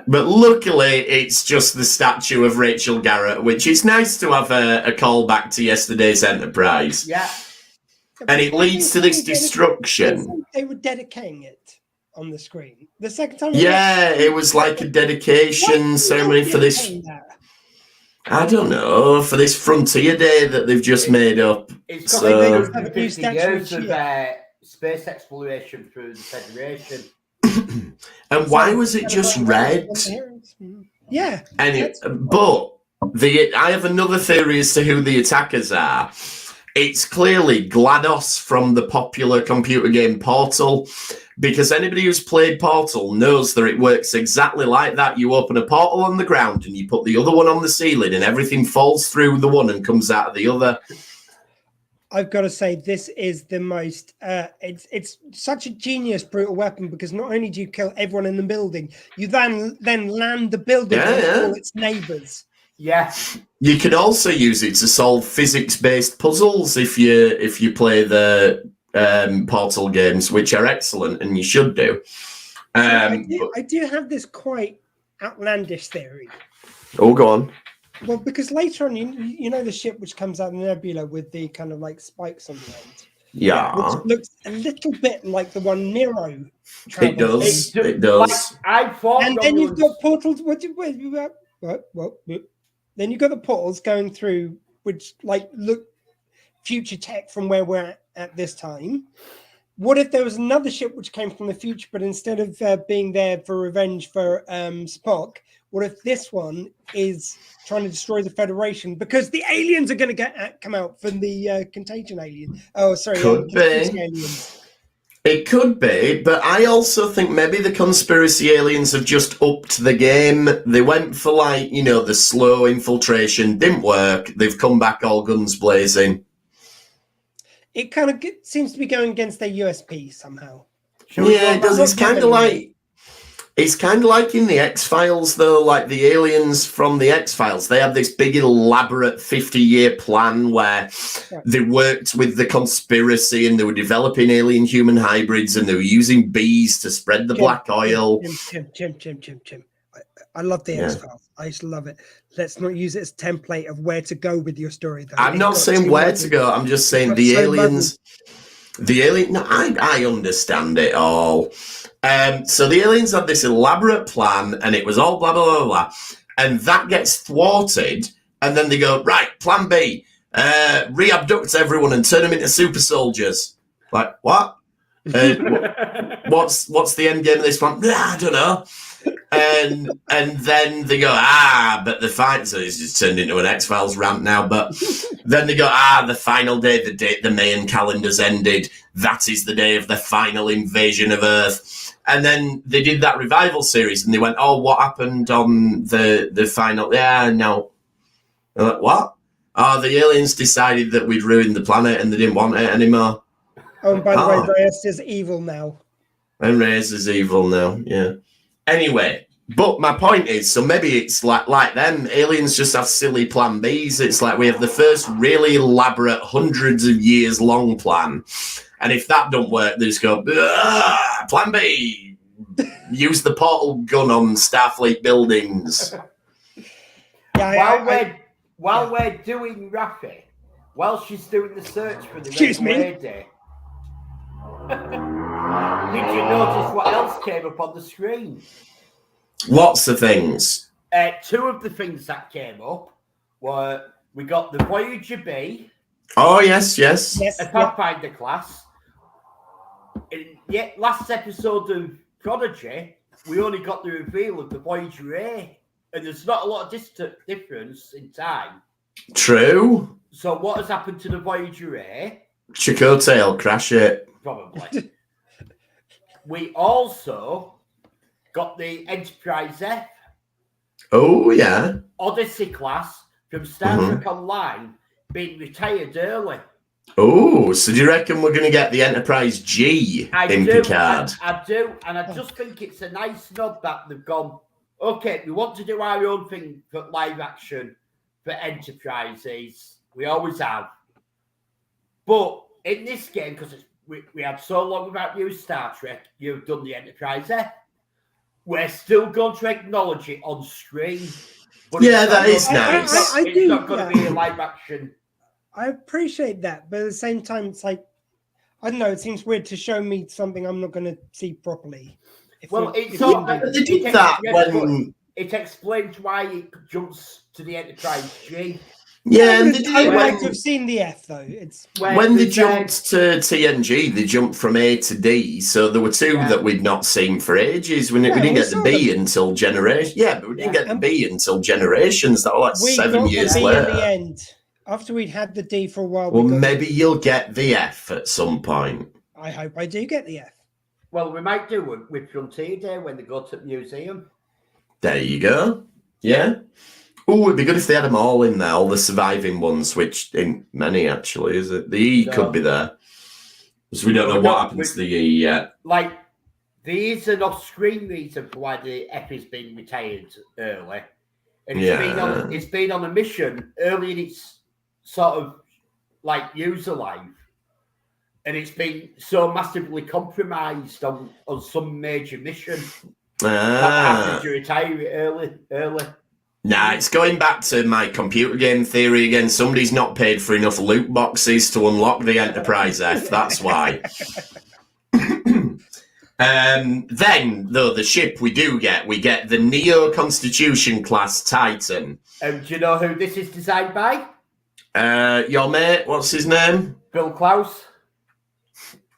[SPEAKER 2] But luckily, it's just the statue of Rachel Garrett, which is nice to have a callback to yesterday's Enterprise.
[SPEAKER 3] Yeah.
[SPEAKER 2] And it leads to this destruction.
[SPEAKER 4] They were dedicating it on the screen. The second time.
[SPEAKER 2] Yeah, it was like a dedication ceremony for this. I don't know, for this Frontier Day that they've just made up.
[SPEAKER 3] It's got 50 years of space exploration through the Federation.
[SPEAKER 2] And why was it just red?
[SPEAKER 4] Yeah.
[SPEAKER 2] Anyway, but I have another theory as to who the attackers are. It's clearly GLaDOS from the popular computer game Portal, because anybody who's played Portal knows that it works exactly like that. You open a portal on the ground and you put the other one on the ceiling and everything falls through the one and comes out of the other.
[SPEAKER 4] I've got to say, this is the most, it's such a genius brutal weapon, because not only do you kill everyone in the building, you then land the building on all its neighbors.
[SPEAKER 3] Yeah.
[SPEAKER 2] You can also use it to solve physics-based puzzles if you play the Portal games, which are excellent, and you should do.
[SPEAKER 4] I do have this quite outlandish theory.
[SPEAKER 2] Oh, go on.
[SPEAKER 4] Well, because later on, you know the ship which comes out of the nebula with the kind of like spikes on the end.
[SPEAKER 2] Yeah.
[SPEAKER 4] Which looks a little bit like the one Nero
[SPEAKER 2] It does. It does.
[SPEAKER 3] Like, I thought.
[SPEAKER 4] And then you've got portals. Then you've got the portals going through, which like look future tech from where we're at this time. What if there was another ship which came from the future, but instead of being there for revenge for Spock, what if this one is trying to destroy the Federation because the aliens are going to come out from the contagion alien? Oh, sorry,
[SPEAKER 2] could be.
[SPEAKER 4] Aliens.
[SPEAKER 2] It could be, but I also think maybe the conspiracy aliens have just upped the game. They went for the slow infiltration, didn't work. They've come back all guns blazing.
[SPEAKER 4] It kind of seems to be going against their USP somehow.
[SPEAKER 2] Yeah, it does. It's kind of like in the X-Files, though. Like the aliens from the X-Files, they have this big, elaborate 50-year plan where they worked with the conspiracy and they were developing alien-human hybrids and they were using bees to spread the black oil.
[SPEAKER 4] Jim. I love the X-Files. I used to love it. Let's not use it as a template of where to go with your story, though.
[SPEAKER 2] I'm not saying where to go. I'm just saying the aliens. The alien. No, I understand it all. So the aliens had this elaborate plan, and it was all blah blah blah blah, and that gets thwarted, and then they go right. Plan B: re-abduct everyone and turn them into super soldiers. Like what? What's the end game of this plan? I don't know. And then they go, but the fight, so it's just turned into an X-Files rant now, but then they go, the final day, the date the Mayan calendar's ended, that is the day of the final invasion of Earth. And then they did that revival series, and they went, what happened on the final? Yeah, no. They're like, what? The aliens decided that we'd ruined the planet and they didn't want it anymore.
[SPEAKER 4] Oh, and by the way, Reyes is evil now.
[SPEAKER 2] And Reyes is evil now, yeah. Anyway, but my point is, so maybe it's like them, aliens just have silly plan Bs. It's like we have the first really elaborate, hundreds of years long plan. And if that don't work, they just go, plan B, use the portal gun on Starfleet buildings.
[SPEAKER 3] While we're doing Rafi, while she's doing the search for the
[SPEAKER 4] Excuse me.
[SPEAKER 3] lady, did you notice what else came up on the screen?
[SPEAKER 2] Lots of things.
[SPEAKER 3] Two of the things that came up were we got the Voyager B.
[SPEAKER 2] Oh, yes.
[SPEAKER 3] A Pathfinder class. Last episode of Prodigy, we only got the reveal of the Voyager A. And there's not a lot of difference in time.
[SPEAKER 2] True.
[SPEAKER 3] So what has happened to the Voyager A?
[SPEAKER 2] Chakotay, crash it.
[SPEAKER 3] Probably. We also got the Enterprise F.
[SPEAKER 2] Oh, yeah.
[SPEAKER 3] Odyssey class from Star Trek Online being retired early.
[SPEAKER 2] Oh, so do you reckon we're going to get the Enterprise G in Picard?
[SPEAKER 3] I do, and I just think it's a nice nod that they've gone, okay, we want to do our own thing for live action for Enterprises. We always have. But in this game, because we had so long without new Star Trek, you've done the Enterprise F. We're still going to acknowledge it on screen. But
[SPEAKER 2] that is nice.
[SPEAKER 3] It's not going to be a live action.
[SPEAKER 4] I appreciate that, but at the same time, it's like, I don't know, it seems weird to show me something I'm not going to see properly.
[SPEAKER 3] It explains why it jumps to the Enterprise G.
[SPEAKER 2] Yeah, and
[SPEAKER 4] I'd like to have seen the F though.
[SPEAKER 2] When they jumped to TNG, they jumped from A to D. So there were two that we'd not seen for ages. We didn't get the B until Generations. Yeah, but we didn't get the B until Generations. That was like 7 years later.
[SPEAKER 4] At the end, after we'd had the D for a while.
[SPEAKER 2] Well, maybe you'll get the F at some point.
[SPEAKER 4] I hope I do get the F.
[SPEAKER 3] Well, we might do it with Frontier Day when they go to the museum.
[SPEAKER 2] There you go. Yeah. Oh, it'd be good if they had them all in there, all the surviving ones, which ain't many actually, is it? The E could be there. Because we don't know what happens to the E yet.
[SPEAKER 3] Like, there is an off-screen reason for why the F is being retired early. and it's been on a mission early in its sort of like user life, and it's been so massively compromised on some major mission that happens to retire it early.
[SPEAKER 2] Nah, it's going back to my computer game theory again. Somebody's not paid for enough loot boxes to unlock the Enterprise F. That's why. Then, though, the ship we get the Neo-Constitution class Titan.
[SPEAKER 3] Do you know who this is designed by?
[SPEAKER 2] Your mate, what's his name?
[SPEAKER 3] Bill Klaus.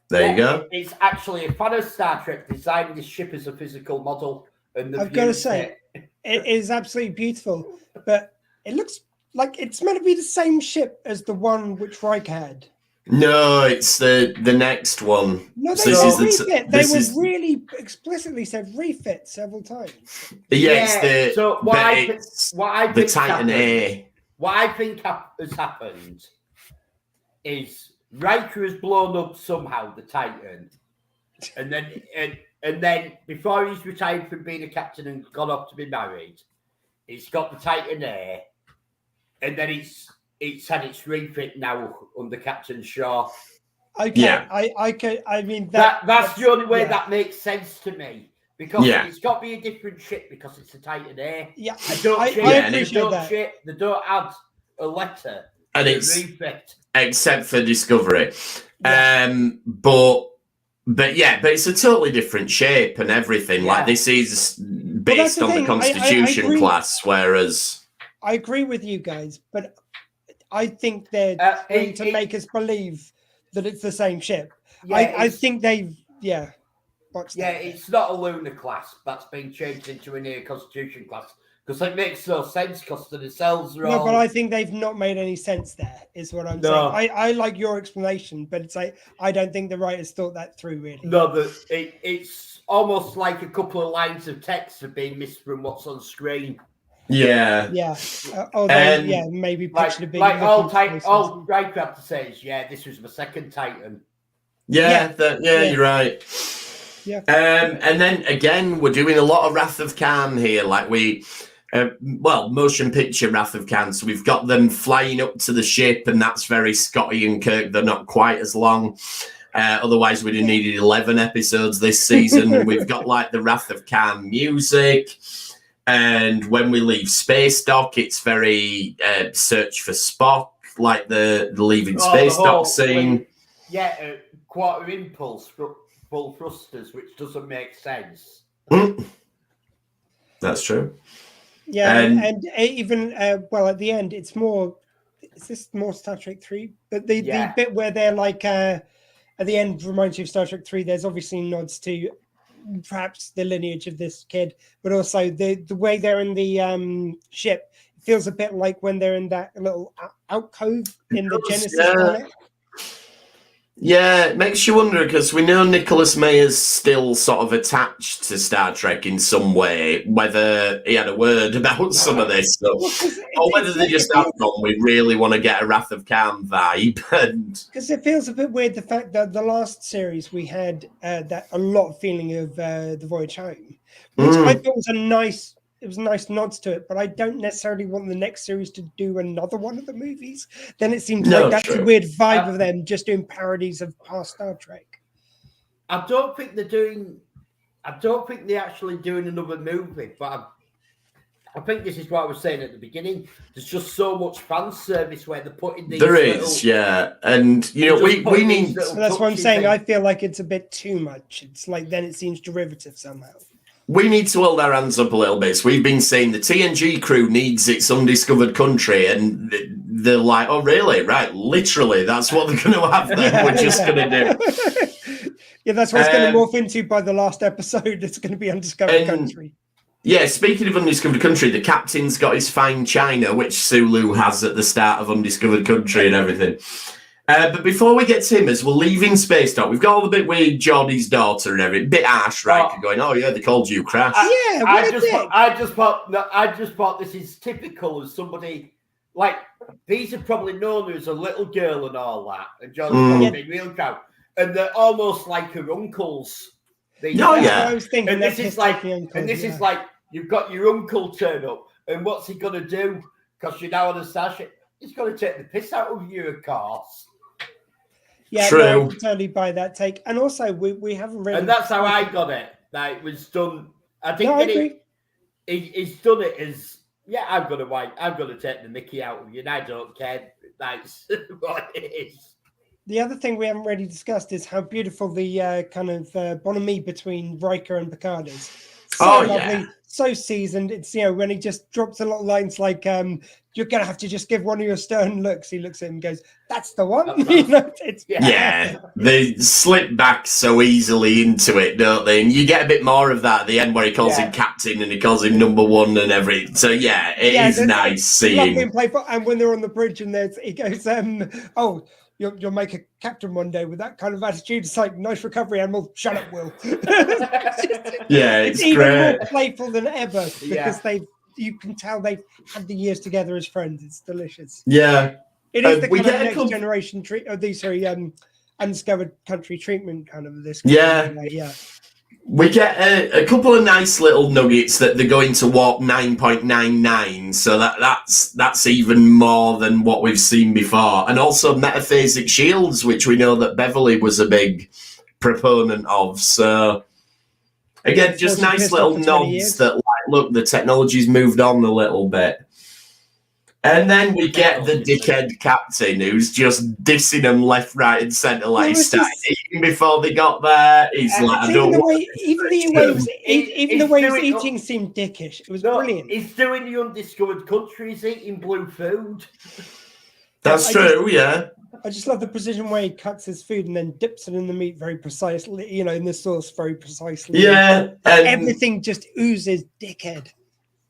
[SPEAKER 2] There you go.
[SPEAKER 3] It's actually a fan of Star Trek designed this ship as a physical model. And
[SPEAKER 4] I've got to say, it is absolutely beautiful, but it looks like it's meant to be the same ship as the one which Riker had. No,
[SPEAKER 2] it's the next one.
[SPEAKER 4] No, they refit. They were really explicitly said refit several times.
[SPEAKER 2] Yeah, it's the Titan A.
[SPEAKER 3] What I think has happened is Riker has blown up somehow the Titan, and then before he's retired from being a captain and gone off to be married, it's got the Titan A, and then it's had its refit now under Captain Shaw.
[SPEAKER 4] Okay,
[SPEAKER 2] yeah.
[SPEAKER 4] I mean
[SPEAKER 3] that's the only way that makes sense to me, because it's got to be a different ship because it's a Titan A.
[SPEAKER 4] Yeah,
[SPEAKER 3] they don't add a letter
[SPEAKER 2] and
[SPEAKER 3] to
[SPEAKER 2] it's
[SPEAKER 3] refit
[SPEAKER 2] except for Discovery. But it's a totally different shape and everything. Like this is based on the Constitution class, whereas
[SPEAKER 4] I agree with you guys, but I think they're trying to make us believe that it's the same ship. I think they've it's
[SPEAKER 3] not a lunar class that's been changed into a Neo Constitution class, because it makes no sense because the nacelles are all...
[SPEAKER 4] No, but I think they've not made any sense there, is what I'm saying. I like your explanation, but it's like I don't think the writers thought that through, really.
[SPEAKER 3] No, it's almost like a couple of lines of text have been missed from what's on screen.
[SPEAKER 2] Yeah.
[SPEAKER 4] Yeah. Maybe
[SPEAKER 3] pictured a bit... Like all Riker have to say is, this was my second Titan.
[SPEAKER 2] Yeah, you're right.
[SPEAKER 4] Yeah.
[SPEAKER 2] And then again, we're doing a lot of Wrath of Khan here. Like motion picture Wrath of Khan. So we've got them flying up to the ship, and that's very Scotty and Kirk. They're not quite as long. Otherwise, we'd have needed 11 episodes this season. We've got like the Wrath of Khan music. And when we leave Space Dock, it's very Search for Spock, like the leaving Space Dock scene.
[SPEAKER 3] Quarter impulse. Full thrusters, which doesn't make sense.
[SPEAKER 2] That's true.
[SPEAKER 4] Yeah, and even at the end, it's more. Is this more Star Trek 3? But the bit where they're like at the end reminds you of Star Trek 3. There's obviously nods to perhaps the lineage of this kid, but also the way they're in the ship. It feels a bit like when they're in that little alcove in the Genesis planet.
[SPEAKER 2] Yeah, it makes you wonder, because we know Nicholas Mayer's still sort of attached to Star Trek in some way, whether he had a word about some of this stuff, or whether they just have gone, we really want to get a Wrath of Khan vibe.
[SPEAKER 4] Because it feels a bit weird, the fact that the last series we had a lot of feeling of the Voyage Home, which I thought was a nice nods to it, but I don't necessarily want the next series to do another one of the movies. Then it seems like that's a weird vibe of them just doing parodies of past Star Trek.
[SPEAKER 3] I don't think they're actually doing another movie, but I think this is what I was saying at the beginning. There's just so much fan service where they're putting these.
[SPEAKER 2] There is, and we need.
[SPEAKER 4] That's what I'm saying. I feel like it's a bit too much. It's like then it seems derivative somehow.
[SPEAKER 2] We need to hold our hands up a little bit. So we've been saying the TNG crew needs its undiscovered country, and they're like, oh, really? Right, literally, that's what they're going to have then. We're just going to do.
[SPEAKER 4] Yeah, that's what it's going to morph into by the last episode. It's going to be undiscovered country.
[SPEAKER 2] Yeah, speaking of undiscovered country, the captain's got his fine china, which Sulu has at the start of undiscovered country and everything. But before we get to him, as we're leaving Space Dock, we've got all the bit with Geordie's daughter and everything. Bit harsh, right? Going, oh yeah, they called you Crash.
[SPEAKER 3] I just thought this is typical of somebody like these are probably known as a little girl and all that, and Geordie's probably real proud, and they're almost like her uncles.
[SPEAKER 4] I was thinking,
[SPEAKER 3] and this is like, you've got your uncle turn up, And what's he going to do? Because you're now on a starship. He's going to take the piss out of you, of course.
[SPEAKER 4] Yeah,
[SPEAKER 2] True.
[SPEAKER 4] no, I can totally buy that take. And also, we haven't really...
[SPEAKER 3] And that's how I got it. That it was done... I think
[SPEAKER 4] I
[SPEAKER 3] that
[SPEAKER 4] agree.
[SPEAKER 3] he's done it as... Yeah, I'm going to take the mickey out of you, and I don't care. That's what it is.
[SPEAKER 4] The other thing we haven't really discussed is how beautiful the kind of bonhomie between Riker and Picard is. So lovely,
[SPEAKER 2] yeah.
[SPEAKER 4] so seasoned. It's, when he just drops a lot of lines like, you're going to have to just give one of your stern looks. He looks at him and goes, that's the one. It's
[SPEAKER 2] Yeah, they slip back so easily into it, don't they? And you get a bit more of that at the end where he calls him captain and he calls him number one and everything. So yeah, it is nice seeing.
[SPEAKER 4] Him play and when they're on the bridge and he goes, oh, you'll make a captain one day with that kind of attitude. It's like, nice recovery, Admiral. Shut up, Will.
[SPEAKER 2] It's
[SPEAKER 4] even
[SPEAKER 2] great.
[SPEAKER 4] more playful than ever because you can tell they've had the years together as friends. It's delicious.
[SPEAKER 2] Yeah.
[SPEAKER 4] It is the kind of next generation undiscovered country treatment kind of this. Yeah.
[SPEAKER 2] We get a couple of nice little nuggets that they're going to warp 9.99, so that's even more than what we've seen before. And also metaphasic shields, which we know that Beverly was a big proponent of. So again, just nice little nods that, like, look, the technology's moved on a little bit. And then we get the dickhead captain who's just dissing them left, right, and centre. Like, he started eating before they got there. He's like, I don't want
[SPEAKER 4] even the way he was eating seemed dickish. It was brilliant.
[SPEAKER 3] He's doing the undiscovered country. He's eating blue food.
[SPEAKER 2] That's true, yeah.
[SPEAKER 4] I just love the precision way he cuts his food and then dips it in the meat very precisely, in the sauce very precisely.
[SPEAKER 2] Yeah. And
[SPEAKER 4] everything just oozes dickhead.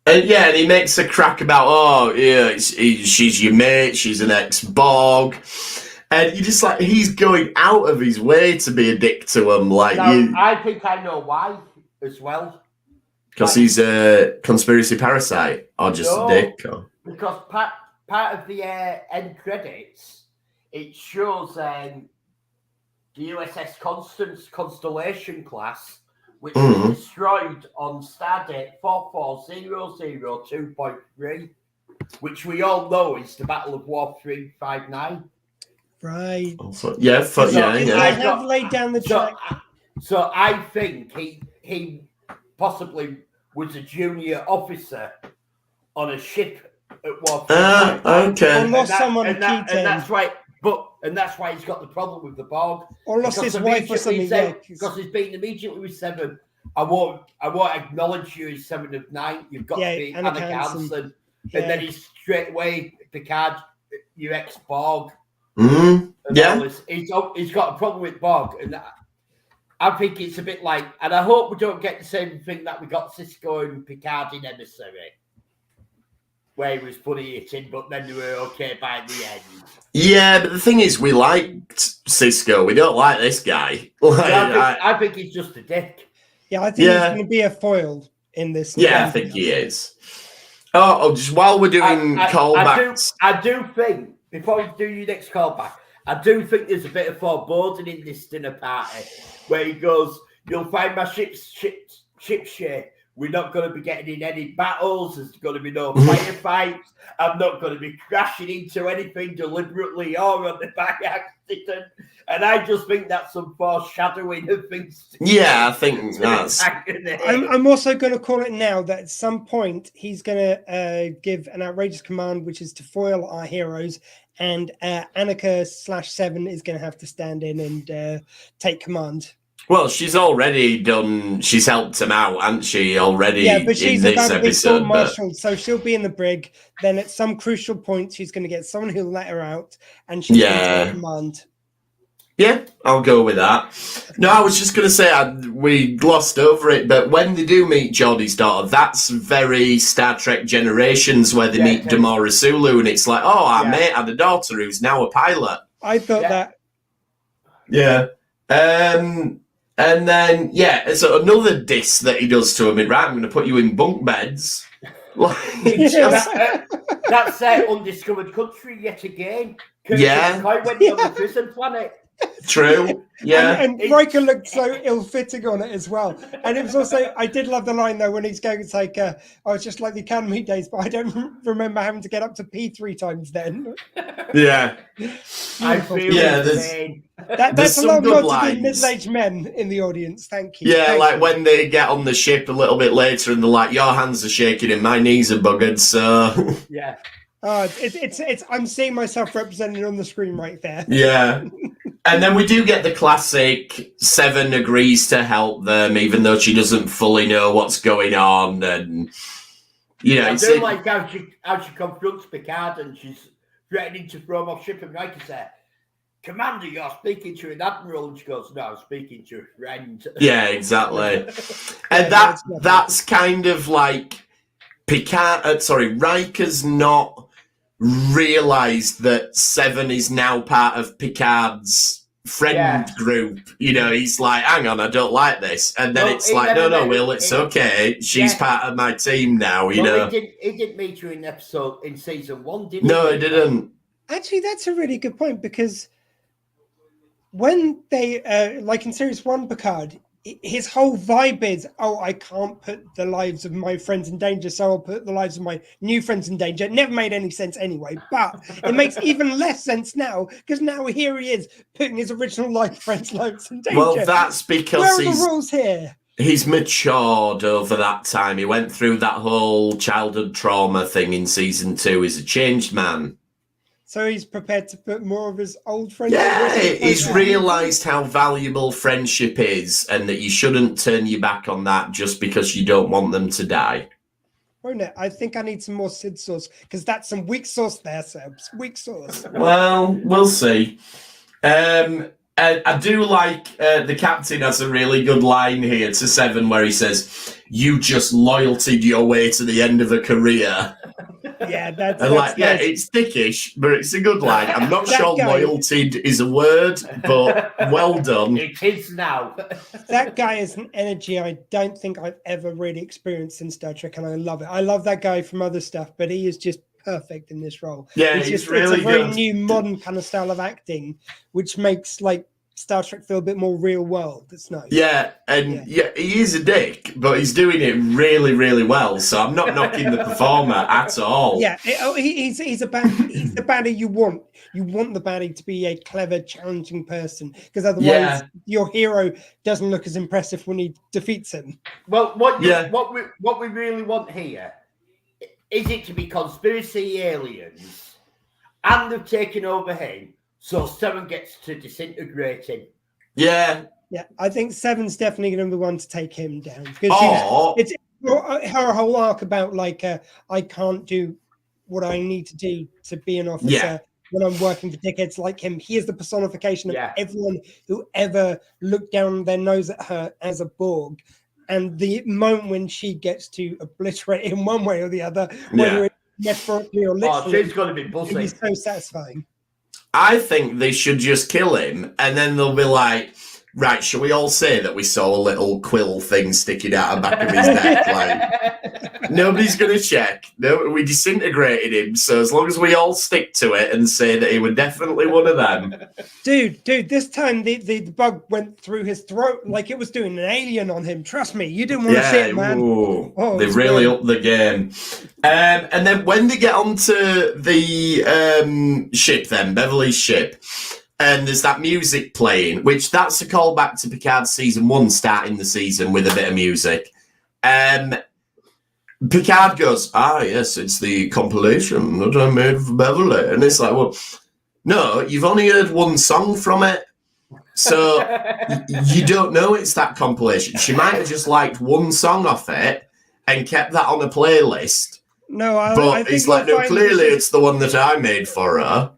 [SPEAKER 2] And and he makes a crack about, she's your mate, she's an ex-Borg. And you're just like, he's going out of his way to be a dick to him. Like,
[SPEAKER 3] I think I know why as well.
[SPEAKER 2] Because he's a conspiracy parasite or just a dick? Or...
[SPEAKER 3] Because part of the end credits, it shows the USS Constellation class, which was destroyed on Stardate 44002.3, which we all know is the Battle of Warp 359.
[SPEAKER 4] Right.
[SPEAKER 3] I
[SPEAKER 4] have laid down the track.
[SPEAKER 3] So I think he possibly was a junior officer on a ship at Warp 359.
[SPEAKER 2] Okay.
[SPEAKER 4] Or lost someone
[SPEAKER 3] and that's why. And that's why he's got the problem with the Borg.
[SPEAKER 4] Or lost his wife or something.
[SPEAKER 3] Because he's been immediately with 7. I won't acknowledge you as 7 of 9. You've got to be Anna Hansen. And then he's straight away, Picard, your ex-Borg.
[SPEAKER 2] Yeah.
[SPEAKER 3] He's got a problem with Borg. And I think it's a bit like, and I hope we don't get the same thing that we got Cisco and Picard in Emissary, where he was putting it in, but then they were okay by the end. Yeah,
[SPEAKER 2] but the thing is, we liked Cisco. We don't like this guy.
[SPEAKER 3] I think he's just a dick.
[SPEAKER 4] Yeah, I think he's going to be a foil in this.
[SPEAKER 2] Yeah, I think he is. Just while we're doing callbacks.
[SPEAKER 3] I do think, before you do your next callback, I do think there's a bit of foreboding in this dinner party where he goes, you'll find my ship shape. We're not going to be getting in any battles. There's going to be no firefights. I'm not going to be crashing into anything deliberately or on the by accident. And I just think that's some foreshadowing of things.
[SPEAKER 2] I think that's...
[SPEAKER 4] I'm also going to call it now that at some point he's going to give an outrageous command, which is to foil our heroes. And Annika/7 is going to have to stand in and take command.
[SPEAKER 2] Well, she's already done. She's helped him out, hasn't she? Already,
[SPEAKER 4] but she's
[SPEAKER 2] in this
[SPEAKER 4] about to be
[SPEAKER 2] episode.
[SPEAKER 4] court-martialed, so she'll be in the brig. Then, at some crucial point, she's going to get someone who'll let her out, and she's going to take command.
[SPEAKER 2] Yeah, I'll go with that. No, I was just going to say we glossed over it, but when they do meet Geordie's daughter, that's very Star Trek Generations, where they meet Damora Sulu, and it's like, our mate had a daughter who's now a pilot.
[SPEAKER 4] I thought that.
[SPEAKER 2] Yeah. And then, so another diss that he does to him, right, I'm going to put you in bunk beds.
[SPEAKER 3] That's undiscovered country yet again. Quite went on the prison planet.
[SPEAKER 2] True. Yeah.
[SPEAKER 4] And Riker looked so ill-fitting on it as well. And it was also, I did love the line though when he's going, it's like, oh, it's just like the Academy days, but I don't remember having to get up to pee 3 times then.
[SPEAKER 2] Yeah.
[SPEAKER 3] I feel
[SPEAKER 4] that's a lot more to do middle-aged men in the audience. Thank you.
[SPEAKER 2] Yeah,
[SPEAKER 4] Thank
[SPEAKER 2] like
[SPEAKER 4] you.
[SPEAKER 2] when they get on the ship a little bit later and they're like, your hands are shaking and my knees are buggered, so...
[SPEAKER 3] Yeah.
[SPEAKER 4] It's I'm seeing myself represented on the screen right there.
[SPEAKER 2] Yeah. And then we do get the classic Seven agrees to help them, even though she doesn't fully know what's going on. And, you know,
[SPEAKER 3] I do like how she confronts Picard and she's threatening to throw him off ship, and Riker says, Commander, you're speaking to an admiral. And she goes, no, I'm speaking to a friend.
[SPEAKER 2] Yeah, exactly. And that's kind of like Riker's not realised that Seven is now part of Picard's friend group. You know, he's like, hang on, I don't like this. And then it's like, no, Will, it's okay. She's part of my team now, you know.
[SPEAKER 3] He didn't meet her in season 1, did he?
[SPEAKER 2] No, he didn't.
[SPEAKER 4] Actually, that's a really good point, because when they, like in series 1, Picard, his whole vibe is, oh, I can't put the lives of my friends in danger, so I'll put the lives of my new friends in danger. It never made any sense anyway, but it makes even less sense now, because now here he is putting his original friends' lives in danger.
[SPEAKER 2] Well, that's because
[SPEAKER 4] where are the rules here?
[SPEAKER 2] He's matured over that time. He went through that whole childhood trauma thing in season 2. He's a changed man.
[SPEAKER 4] So he's prepared to put more of his old friends.
[SPEAKER 2] Yeah, he's realised how valuable friendship is, and that you shouldn't turn your back on that just because you don't want them to die.
[SPEAKER 4] Won't it? I think I need some more Sid sauce, because that's some weak sauce there, Sebs. Weak sauce.
[SPEAKER 2] Well, we'll see. I do like the captain has a really good line here to Seven where he says, you just loyaltied your way to the end of a career.
[SPEAKER 4] Yeah, that's
[SPEAKER 2] nice.
[SPEAKER 4] Yeah,
[SPEAKER 2] it's thickish, but it's a good line. I'm not sure loyaltied is a word, but well done.
[SPEAKER 3] It is now.
[SPEAKER 4] That guy is an energy I don't think I've ever really experienced in Star Trek, and I love it. I love that guy from other stuff, but he is just perfect in this role.
[SPEAKER 2] Yeah, he's really
[SPEAKER 4] it's a very
[SPEAKER 2] good.
[SPEAKER 4] new, modern kind of style of acting, which makes like Star Trek feel a bit more real world. It's nice.
[SPEAKER 2] Yeah, and he is a dick, but he's doing it really, really well. So I'm not knocking the performer at all.
[SPEAKER 4] Yeah, he's the baddie you want. You want the baddie to be a clever, challenging person, because otherwise your hero doesn't look as impressive when he defeats him.
[SPEAKER 3] Well, what we really want here is it to be conspiracy aliens, and they've taken over him. So Seven gets to disintegrate him.
[SPEAKER 2] Yeah.
[SPEAKER 4] Yeah, I think Seven's definitely going to be the one to take him down. Because it's her whole arc about, like, I can't do what I need to do to be an officer when I'm working for dickheads like him. He is the personification of everyone who ever looked down their nose at her as a Borg. And the moment when she gets to obliterate him one way or the other, whether it's metaphorically or literally,
[SPEAKER 3] she's going to be buzzing.
[SPEAKER 4] It's so satisfying.
[SPEAKER 2] I think they should just kill him, and then they'll be like, right, shall we all say that we saw a little quill thing sticking out the back of his neck? Like, nobody's going to check. No, we disintegrated him, so as long as we all stick to it and say that he was definitely one of them.
[SPEAKER 4] Dude, this time the bug went through his throat like it was doing an alien on him. Trust me, you didn't want to see it, man.
[SPEAKER 2] They really upped the game. And then when they get onto the ship then, Beverly's ship, and there's that music playing, which that's a callback to Picard season 1, starting the season with a bit of music. Picard goes, yes, it's the compilation that I made for Beverly. And it's like, well, no, you've only heard one song from it. So you don't know it's that compilation. She might have just liked one song off it and kept that on a playlist.
[SPEAKER 4] No,
[SPEAKER 2] I think he's like, no, clearly it's the one that I made for her.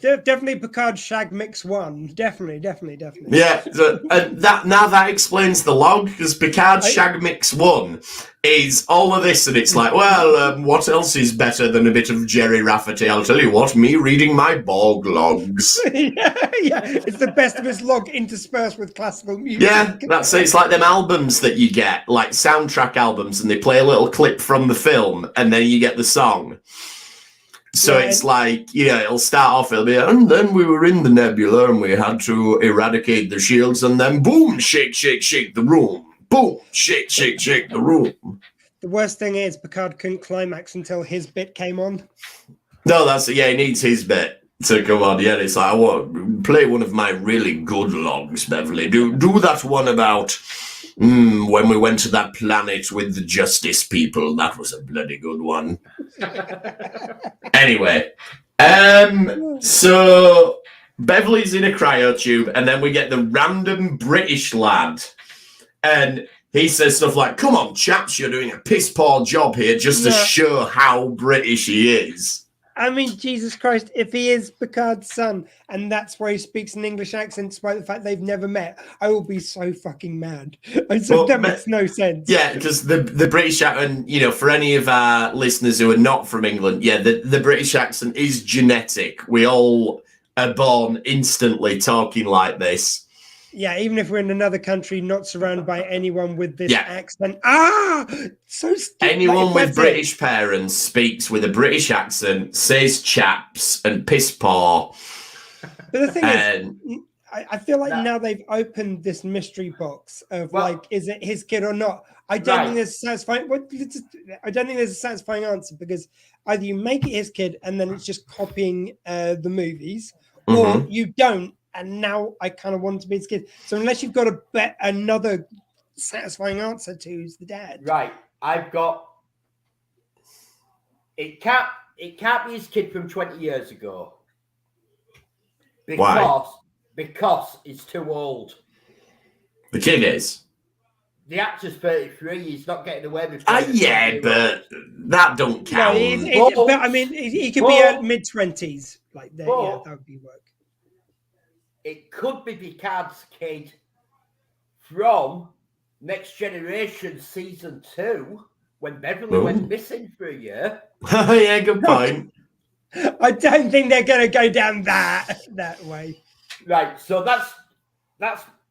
[SPEAKER 4] Definitely Picard Shag Mix 1. Definitely.
[SPEAKER 2] Yeah, and that explains the log, because Picard Shag Mix 1 is all of this, and it's like, well, what else is better than a bit of Jerry Rafferty? I'll tell you what, me reading my Borg logs.
[SPEAKER 4] yeah, it's the best of his log interspersed with classical music.
[SPEAKER 2] Yeah, that's it. It's like them albums that you get, like soundtrack albums, and they play a little clip from the film, and then you get the song. So it's like, it'll start off, it'll be, and then we were in the nebula and we had to eradicate the shields, and then boom, shake, shake, shake the room. Boom, shake, shake, shake the room.
[SPEAKER 4] The worst thing is Picard couldn't climax until his bit came on.
[SPEAKER 2] No, he needs his bit to come on. Yeah, it's like, I want to play one of my really good logs, Beverly. Do that one about when we went to that planet with the Justice people. That was a bloody good one. Anyway, so Beverly's in a cryotube, and then we get the random British lad, and he says stuff like, come on, chaps, you're doing a piss-poor job here just to show how British he is.
[SPEAKER 4] I mean, Jesus Christ, if he is Picard's son, and that's why he speaks an English accent, despite the fact they've never met, I will be so fucking mad. That makes no sense.
[SPEAKER 2] Yeah, because the British accent, for any of our listeners who are not from England, the British accent is genetic. We all are born instantly talking like this.
[SPEAKER 4] Yeah, even if we're in another country, not surrounded by anyone with this accent. So stupid.
[SPEAKER 2] Anyone with British parents speaks with a British accent, says chaps and piss poor.
[SPEAKER 4] But the thing is, I feel like now they've opened this mystery box of is it his kid or not? I don't think there's a satisfying. I don't think there's a satisfying answer, because either you make it his kid and then it's just copying the movies, or you don't. And now I kind of want it to be his kid. So unless you've got another satisfying answer to who's the dad.
[SPEAKER 3] Right. I've got... It can't be his kid from 20 years ago.
[SPEAKER 2] Why?
[SPEAKER 3] Because he's too old.
[SPEAKER 2] The kid is?
[SPEAKER 3] The actor's 33. He's not getting away with it.
[SPEAKER 2] But that don't count.
[SPEAKER 4] No, but I mean, he could be at mid-20s. Like that, that would be work.
[SPEAKER 3] It could be Picard's kid from Next Generation Season 2, when Beverly went missing for a year.
[SPEAKER 2] Yeah, good point.
[SPEAKER 4] I don't think they're going to go down that way.
[SPEAKER 3] Right, so that's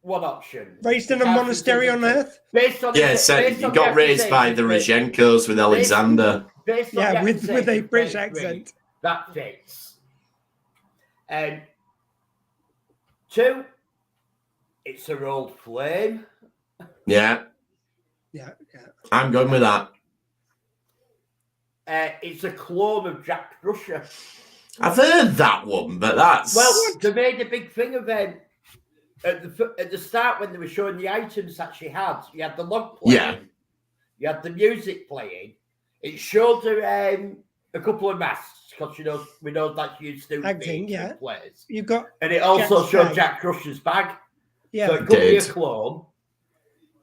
[SPEAKER 3] one option.
[SPEAKER 4] Raised in a monastery on Earth?
[SPEAKER 3] Based on
[SPEAKER 2] he got raised by the Rozhenkos with Alexander.
[SPEAKER 3] With a
[SPEAKER 4] British accent.
[SPEAKER 3] That fits. 2, it's her old flame.
[SPEAKER 2] Yeah. I'm going with that.
[SPEAKER 3] It's a clone of Jack Crusher.
[SPEAKER 2] I've heard that one, but that's...
[SPEAKER 3] Well, they made a big thing of it. At the start, when they were showing the items that she had, you had the log playing, you had the music playing. It showed her a couple of masks, because we know that she used to do
[SPEAKER 4] acting,
[SPEAKER 3] players.
[SPEAKER 4] You got,
[SPEAKER 3] and it also showed Jack Crusher's bag.
[SPEAKER 4] Yeah,
[SPEAKER 3] so it could be a clone.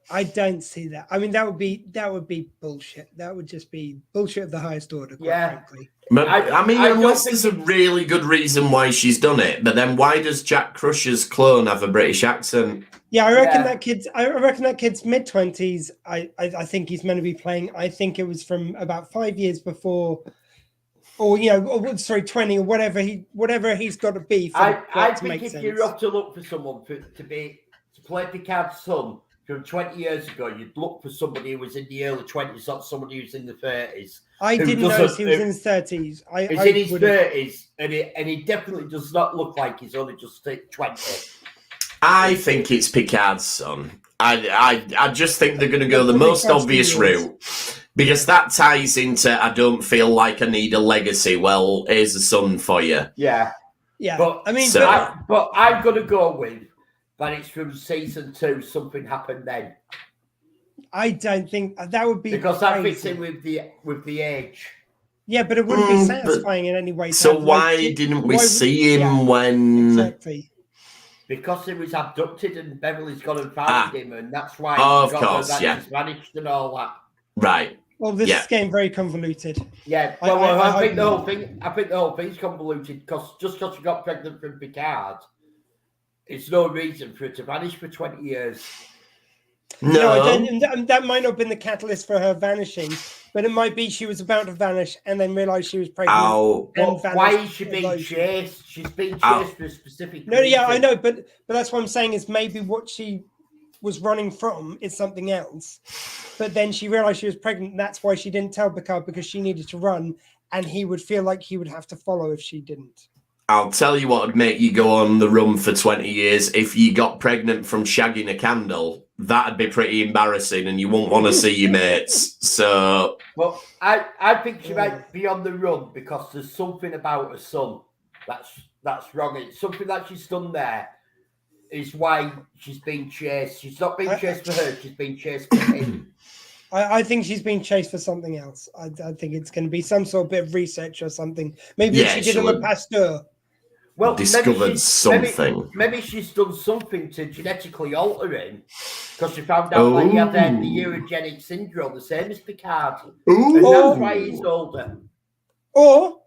[SPEAKER 4] I don't see that. I mean, that would be bullshit. That would just be bullshit of the highest order, quite frankly.
[SPEAKER 2] But, unless there's a really good reason why she's done it, but then why does Jack Crusher's clone have a British accent?
[SPEAKER 4] Yeah, I reckon that kid's mid-20s. I think he's meant to be playing. I think it was from about 5 years before, or 20 or whatever he's got to be.
[SPEAKER 3] I think if you're up to look for someone to play Picard's son from 20 years ago, you'd look for somebody who was in the early 20s, not somebody who's in the 30s.
[SPEAKER 4] I didn't know he was in his 30s.
[SPEAKER 3] He's in his 30s, and he definitely does not look like he's only just 20.
[SPEAKER 2] I think it's Picard's son. I just think they're going to go the most obvious route, because that ties into I don't feel like I need a legacy. Well, here's a son for you.
[SPEAKER 3] Yeah. But I mean,
[SPEAKER 2] so,
[SPEAKER 3] but I'm going to go with that. It's from season 2. Something happened then.
[SPEAKER 4] I don't think that would be
[SPEAKER 3] because that fits in with the age.
[SPEAKER 4] Yeah, but it wouldn't be satisfying in any way.
[SPEAKER 2] So why didn't we see him when?
[SPEAKER 4] Exactly.
[SPEAKER 3] Because he was abducted and Beverly's gone and found him, and that's why he's vanished and all that.
[SPEAKER 2] Right.
[SPEAKER 4] Well, this is getting very convoluted.
[SPEAKER 3] Yeah. Well, I think the whole thing's convoluted because just because she got pregnant from Picard, it's no reason for her to vanish for 20 years.
[SPEAKER 2] No,
[SPEAKER 4] that might not have been the catalyst for her vanishing, but it might be she was about to vanish and then realized she was pregnant.
[SPEAKER 3] Why is she being chased? She's being chased for a specific reason.
[SPEAKER 4] Yeah, I know, but that's what I'm saying is maybe what she was running from is something else. But then she realized she was pregnant, and that's why she didn't tell Picard, because she needed to run. and he would feel like he would have to follow if she didn't.
[SPEAKER 2] I'll tell you what would make you go on the run for 20 years. If you got pregnant from shagging a candle, that'd be pretty embarrassing and you won't want to see your mates. So...
[SPEAKER 3] Well, I think she might be on the run because there's something about her son that's wrong. It's something that she's done there is why she's being chased. She's not being chased for her, she's being chased for him.
[SPEAKER 4] I think she's being chased for something else. I think it's going to be some sort of bit of research or something. Maybe she did a pasteur.
[SPEAKER 3] Well,
[SPEAKER 2] discovered something.
[SPEAKER 3] Maybe she's done something to genetically alter him because she found out that he had the urogenic syndrome, the same as Picard. And that's why he's older.
[SPEAKER 4] Or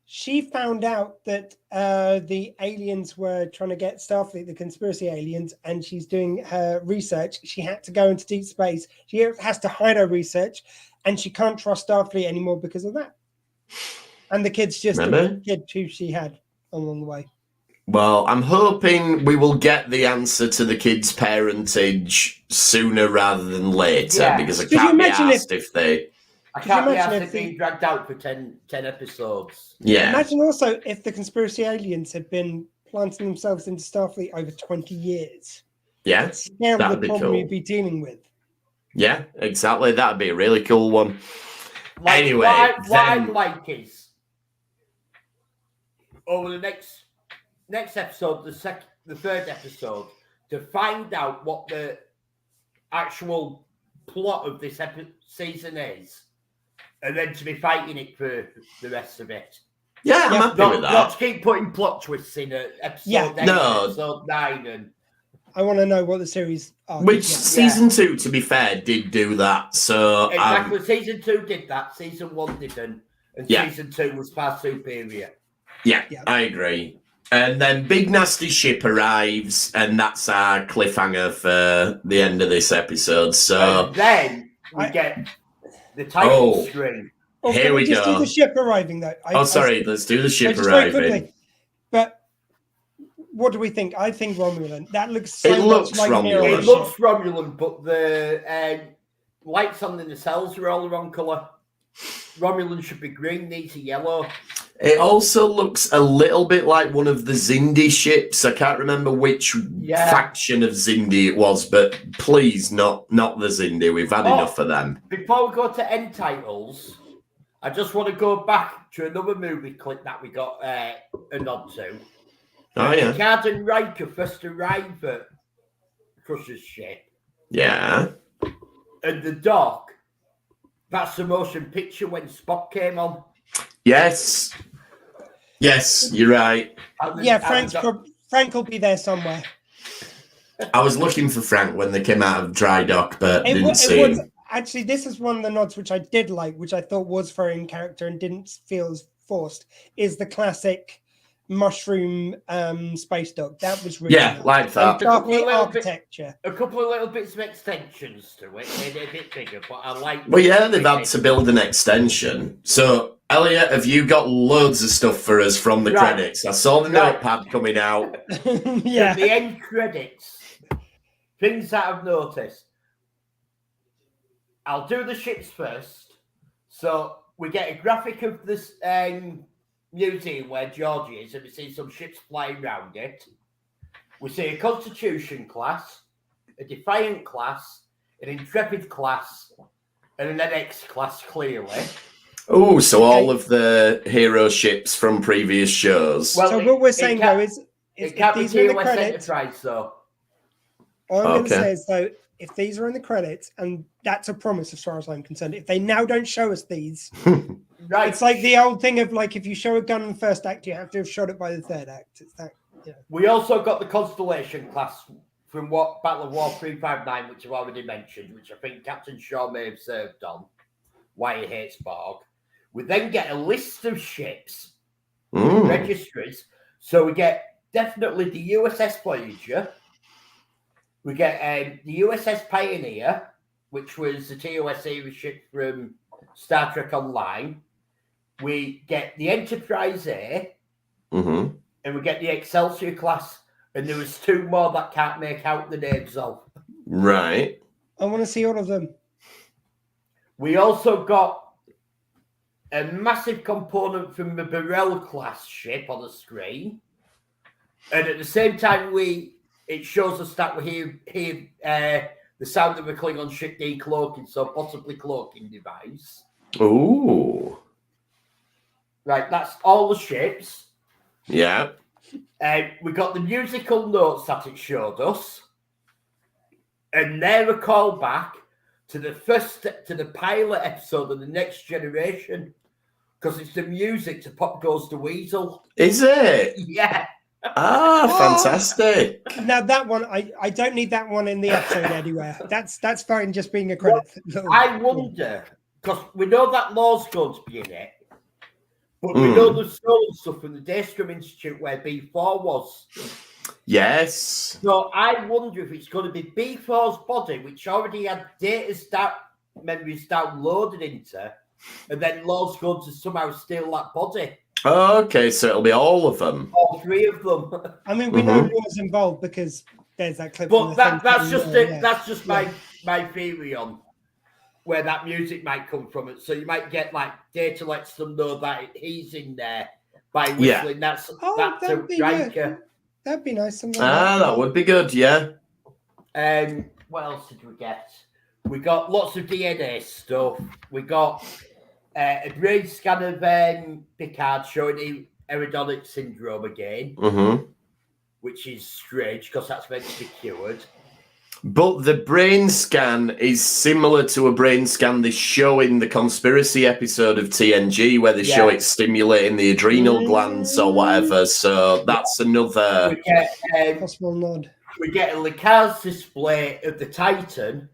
[SPEAKER 4] she found out that the aliens were trying to get Starfleet, the conspiracy aliens, and she's doing her research. She had to go into deep space. She has to hide her research, and she can't trust Starfleet anymore because of that. And the kid's just a kid who she had along the way.
[SPEAKER 2] Well, I'm hoping we will get the answer to the kid's parentage sooner rather than later, because I can't be asked if they...
[SPEAKER 3] I can't be asked if being dragged out for 10 episodes.
[SPEAKER 2] Yeah.
[SPEAKER 4] Imagine also if the conspiracy aliens had been planting themselves into Starfleet over 20 years.
[SPEAKER 2] Yeah,
[SPEAKER 4] that'd be the problem you'd be dealing with.
[SPEAKER 2] Yeah, exactly. That'd be a really cool one.
[SPEAKER 3] Like,
[SPEAKER 2] anyway,
[SPEAKER 3] what I'd like is over the next episode, the third episode, to find out what the actual plot of this season is, and then to be fighting it for the rest of it.
[SPEAKER 2] Yeah, I'm happy with that.
[SPEAKER 3] Not to keep putting plot twists in episode 8, episode 9, and
[SPEAKER 4] I want to know what the series are.
[SPEAKER 2] Which season 2, to be fair, did do that. So
[SPEAKER 3] exactly, season 2 did that. Season 1 didn't, and season 2 was far superior.
[SPEAKER 2] Yeah, I agree. And then Big Nasty Ship arrives, and that's our cliffhanger for the end of this episode. So
[SPEAKER 3] and then we get the title screen.
[SPEAKER 2] Here we
[SPEAKER 4] just
[SPEAKER 2] go.
[SPEAKER 4] Do the ship arriving though.
[SPEAKER 2] Let's do the ship arriving.
[SPEAKER 4] But what do we think? I think Romulan. That looks so
[SPEAKER 2] looks
[SPEAKER 4] much like
[SPEAKER 2] Romulan.
[SPEAKER 3] It looks Romulan, but the lights on the nacelles are all the wrong colour. Romulan should be green, these are yellow.
[SPEAKER 2] It also looks a little bit like one of the Xindi ships. I can't remember which faction of Xindi it was, but please, not the Xindi. We've had enough of them.
[SPEAKER 3] Before we go to end titles, I just want to go back to another movie clip that we got a nod to.
[SPEAKER 2] Oh, yeah.
[SPEAKER 3] Picard and Riker first arrive at Crusher's ship.
[SPEAKER 2] Yeah.
[SPEAKER 3] And the dock, that's the motion picture when Spock came on.
[SPEAKER 2] Yes. Yes, you're right.
[SPEAKER 4] Frank will be there somewhere.
[SPEAKER 2] I was looking for Frank when they came out of dry dock, but didn't see him.
[SPEAKER 4] Actually, this is one of the nods which I did like, which I thought was very in character and didn't feel as forced, is the classic mushroom space dock. That was really nice.
[SPEAKER 2] Like that.
[SPEAKER 4] Architecture.
[SPEAKER 3] A couple of little bits of extensions to it, made it a bit bigger, but I like.
[SPEAKER 2] Well, yeah, they've had to build an extension. So, Elliot, have you got loads of stuff for us from the credits? I saw the notepad coming out.
[SPEAKER 3] Yeah. The end credits. Things that I've noticed. I'll do the ships first. So we get a graphic of this museum where George is, and we see some ships flying around it. We see a Constitution class, a Defiant class, an Intrepid class, and an NX class, clearly.
[SPEAKER 2] Oh, so all of the hero ships from previous shows.
[SPEAKER 4] Well, so what we're saying, though, is
[SPEAKER 3] it can't be TOS Enterprise, though.
[SPEAKER 4] All I'm going to say is, though, if these are in the credits, and that's a promise as far as I'm concerned, if they now don't show us these, it's like the old thing of, like, if you show a gun in the first act, you have to have shot it by the third act. It's that,
[SPEAKER 3] We also got the Constellation class from what Battle of War 359, which I've already mentioned, which I think Captain Shaw may have served on, why he hates Borg. We then get a list of ships, registries. So we get definitely the USS Voyager. We get the USS Pioneer, which was the TOS era ship from Star Trek Online. We get the Enterprise A, and we get the Excelsior class. And there was 2 more that can't make out the names of.
[SPEAKER 2] Right.
[SPEAKER 4] I want to see all of them.
[SPEAKER 3] We also got a massive component from the Burrell class ship on the screen, and at the same time it shows us that we hear the sound of a Klingon ship decloaking, so possibly cloaking device.
[SPEAKER 2] Ooh.
[SPEAKER 3] Right, that's all the ships.
[SPEAKER 2] Yeah.
[SPEAKER 3] We got the musical notes that it showed us, and they're a callback to the pilot episode of The Next Generation, because it's the music to Pop Goes the Weasel.
[SPEAKER 2] Is it?
[SPEAKER 3] Yeah.
[SPEAKER 2] Fantastic.
[SPEAKER 4] Now that one, I don't need that one in the episode anywhere. That's fine, just being a credit.
[SPEAKER 3] I wonder, because we know that Law's going to be in it, but we know the stolen stuff from the Daystrom Institute where B4 was.
[SPEAKER 2] Yes.
[SPEAKER 3] So I wonder if it's going to be B4's body, which already had memories downloaded into, and then Law's going to somehow steal that body.
[SPEAKER 2] Okay, so it'll be all of them.
[SPEAKER 3] All three of them.
[SPEAKER 4] I mean, we know Law's involved because there's that clip.
[SPEAKER 3] But that's just my theory on where that music might come from. So you might get like Data lets them know that he's in there by whistling.
[SPEAKER 2] Yeah.
[SPEAKER 3] That's a Riker.
[SPEAKER 4] That'd be nice.
[SPEAKER 2] That would be good, yeah.
[SPEAKER 3] What else did we get? We got lots of DNA stuff. We got a brain scan of Picard showing Aerodonic syndrome again, which is strange because that's meant to be cured.
[SPEAKER 2] But the brain scan is similar to a brain scan they show in the conspiracy episode of TNG, where they show it stimulating the adrenal glands or whatever. So that's another
[SPEAKER 4] possible nod.
[SPEAKER 3] We get a Lacar's display of the Titan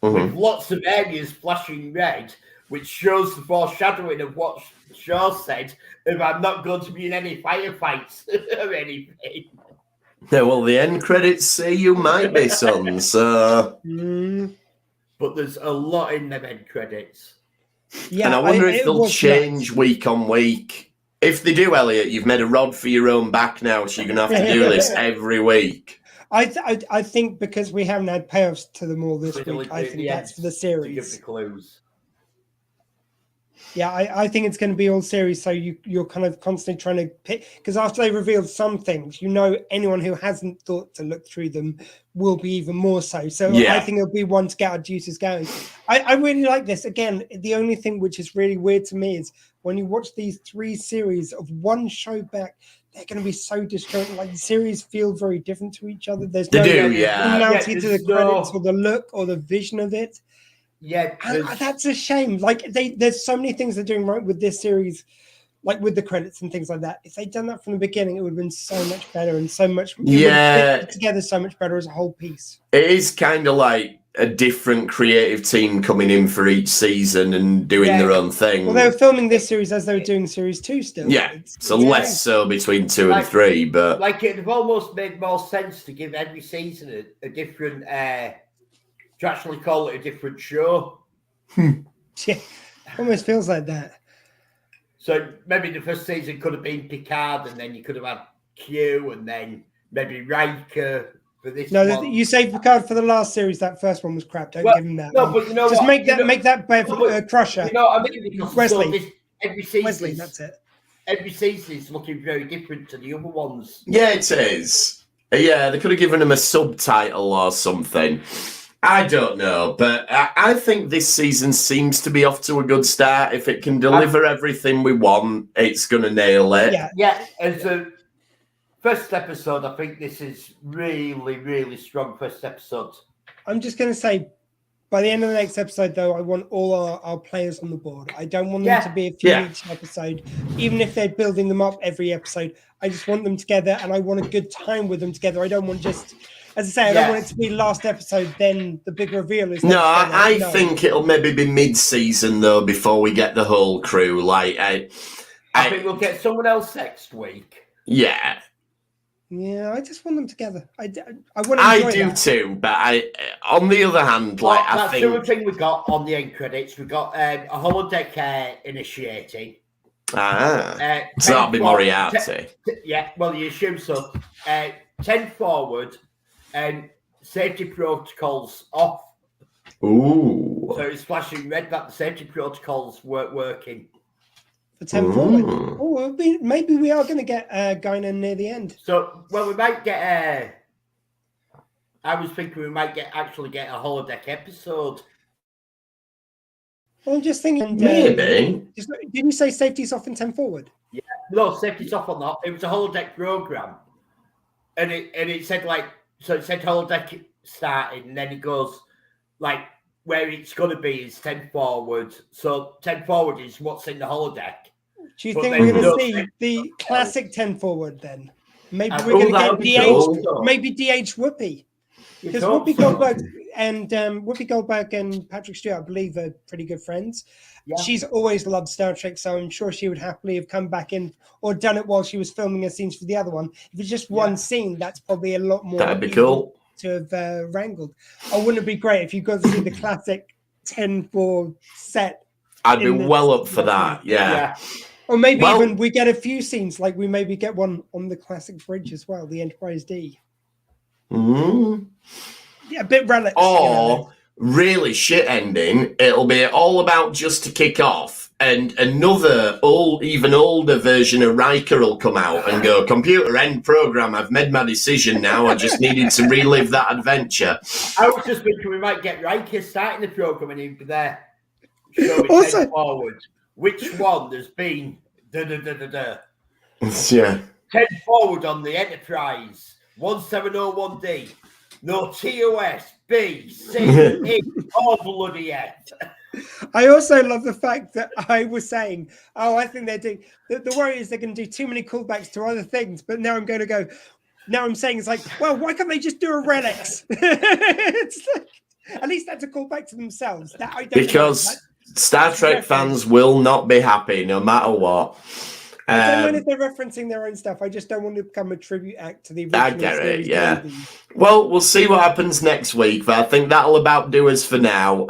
[SPEAKER 3] with lots of areas flashing red, which shows the foreshadowing of what Shaw said, if I'm not going to be in any firefights or anything.
[SPEAKER 2] Yeah, well, the end credits say you might be, son. So,
[SPEAKER 3] but there's a lot in them end credits.
[SPEAKER 2] Yeah, and I wonder if they'll change week on week. If they do, Elliot, you've made a rod for your own back now, so you're gonna have to do this every week.
[SPEAKER 4] I think because we haven't had payoffs to them all this week, I think that's for the series.
[SPEAKER 3] To give the clues.
[SPEAKER 4] Yeah, I think it's going to be all series, so you're kind of constantly trying to pick, because after they revealed some things, anyone who hasn't thought to look through them will be even more so. So I think it'll be one to get our juices going. I really like this. Again, the only thing which is really weird to me is when you watch these 3 series of one show back, they're going to be so disjointed. Like the series feel very different to each other. There's no personality to the credits or the look or the vision of it.
[SPEAKER 3] Yeah,
[SPEAKER 4] and that's a shame. Like there's so many things they're doing right with this series, like with the credits and things like that. If they'd done that from the beginning, it would have been so much better and so much together so much better as a whole piece.
[SPEAKER 2] It is kind of like a different creative team coming in for each season and doing their own thing.
[SPEAKER 4] Well, they were filming this series as they were doing series 2 still.
[SPEAKER 2] Yeah, so less so between 2 and 3, but
[SPEAKER 3] like it'd have almost made more sense to give every season a different. To actually call it a different show.
[SPEAKER 4] Yeah, almost feels like that.
[SPEAKER 3] So maybe the first season could have been Picard, and then you could have had Q, and then maybe Riker for this.
[SPEAKER 4] No,
[SPEAKER 3] one.
[SPEAKER 4] you saved Picard for the last series. That first one was crap. Don't give him that.
[SPEAKER 3] No, but you know
[SPEAKER 4] just
[SPEAKER 3] what?
[SPEAKER 4] make that Crusher.
[SPEAKER 3] You know what I mean? Because
[SPEAKER 4] Wesley.
[SPEAKER 3] Every season.
[SPEAKER 4] Wesley, that's it.
[SPEAKER 3] Every season is looking very different to the other ones.
[SPEAKER 2] Yeah, it is. Yeah, they could have given him a subtitle or something. I don't know, but I think this season seems to be off to a good start. If it can deliver everything we want, it's going to nail it.
[SPEAKER 3] Yeah. As a first episode, I think this is really, really strong first episode.
[SPEAKER 4] I'm just going to say, by the end of the next episode, though, I want all our players on the board. I don't want them to be a few each episode, even if they're building them up every episode. I just want them together, and I want a good time with them together. I don't want just... As I say, I don't want it to be last episode, then the big reveal is...
[SPEAKER 2] No, I think it'll maybe be mid-season, though, before we get the whole crew. Like, I
[SPEAKER 3] think we'll get someone else next week.
[SPEAKER 2] Yeah.
[SPEAKER 4] Yeah, I just want them together. I want to enjoy that.
[SPEAKER 2] Too, but on the other hand, I think...
[SPEAKER 3] That's the other thing we got on the end credits. We got a holodeck initiating.
[SPEAKER 2] So that'll be Moriarty.
[SPEAKER 3] Well, you assume so. 10 forward... safety protocols off.
[SPEAKER 2] Ooh.
[SPEAKER 3] So it's flashing red that the safety protocols weren't working.
[SPEAKER 4] for 10 forward. Oh, maybe we are going to get Guinan near the end.
[SPEAKER 3] So, well, we might get I was thinking we might actually get a holodeck episode.
[SPEAKER 4] Well, I'm just thinking.
[SPEAKER 2] Maybe.
[SPEAKER 4] Didn't you say safety's off in 10 forward?
[SPEAKER 3] Yeah. No, safety's off on that. It was a holodeck program. And it said so it said holodeck started, and then it goes like where it's going to be is 10 forward. So 10 forward is what's in the holodeck.
[SPEAKER 4] Do you think we're going to see the classic 10 forward then? Maybe we're going to get DH, maybe DH Whoopi. Because Whoopi Goldberg and Patrick Stewart, I believe, are pretty good friends. Yeah. She's always loved Star Trek, so I'm sure she would happily have come back in or done it while she was filming her scenes for the other one. If it's just one scene, that's probably a lot more.
[SPEAKER 2] That'd be cool
[SPEAKER 4] to have wrangled. Oh, wouldn't it be great if you got to see the classic 10-4 set?
[SPEAKER 2] I'd be well up for that. Yeah.
[SPEAKER 4] Or maybe even we get a few scenes, like we maybe get one on the classic bridge as well, the Enterprise D. Yeah, a bit relics.
[SPEAKER 2] Or really shit ending. It'll be all about just to kick off, and another even older version of Riker will come out and go, "Computer end program. I've made my decision now. I just needed to relive that adventure."
[SPEAKER 3] I was just thinking we might get Riker starting the program and he'd be there.
[SPEAKER 4] Also,
[SPEAKER 3] forward. Which one there's been?
[SPEAKER 2] Yeah.
[SPEAKER 3] 10 forward on the Enterprise. 1701D. No TOS, B, C, E, or bloody F.
[SPEAKER 4] I also love the fact that I was saying, I think they're doing, the worry is they're going to do too many callbacks to other things, but now I'm saying it's like, well, why can't they just do a relics? It's like, at least that's a callback to themselves.
[SPEAKER 2] Because Star Trek fans will not be happy no matter what.
[SPEAKER 4] I don't mind if they're referencing their own stuff. I just don't want to become a tribute act to the original.
[SPEAKER 2] I get it, yeah. Well, we'll see what happens next week, but I think that'll about do us for now.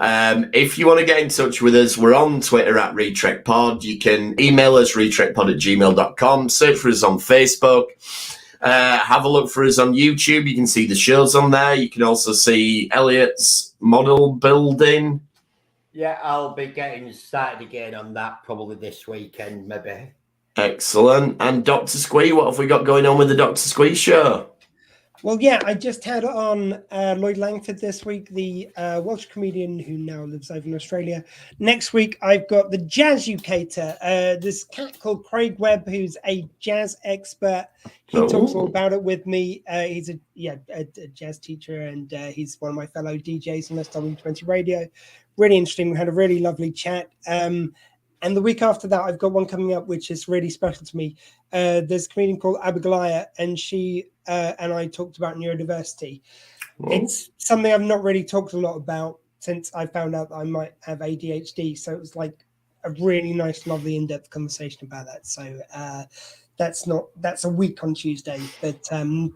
[SPEAKER 2] If you want to get in touch with us, we're on Twitter at RetrekPod. You can email us, retrekpod@gmail.com. Search for us on Facebook. Have a look for us on YouTube. You can see the shows on there. You can also see Elliot's model building.
[SPEAKER 3] Yeah, I'll be getting started again on that probably this weekend, maybe.
[SPEAKER 2] Excellent. And Dr. Squee, what have we got going on with the Dr. Squee show?
[SPEAKER 4] Well, yeah, I just had on Lloyd Langford this week, the Welsh comedian who now lives over in Australia. Next week, I've got the Jazz Educator, this cat called Craig Webb, who's a jazz expert. He talks all about it with me. He's a jazz teacher, and he's one of my fellow DJs on SW20 Radio. Really interesting. We had a really lovely chat. And the week after that, I've got one coming up, which is really special to me. There's a comedian called Abigail, and she and I talked about neurodiversity. Whoa. It's something I've not really talked a lot about since I found out that I might have ADHD. So it was like a really nice, lovely, in-depth conversation about that. So that's a week on Tuesday, but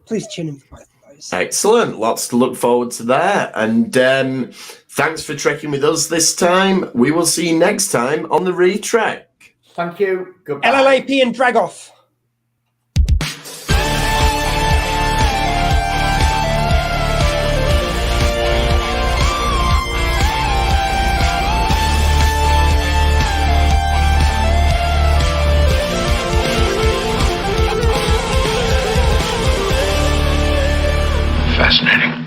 [SPEAKER 4] please tune in for both.
[SPEAKER 2] Excellent. Lots to look forward to there. And thanks for trekking with us this time. We will see you next time on the Retrek.
[SPEAKER 3] Thank you. Goodbye.
[SPEAKER 4] LLAP and drag off.
[SPEAKER 1] Fascinating.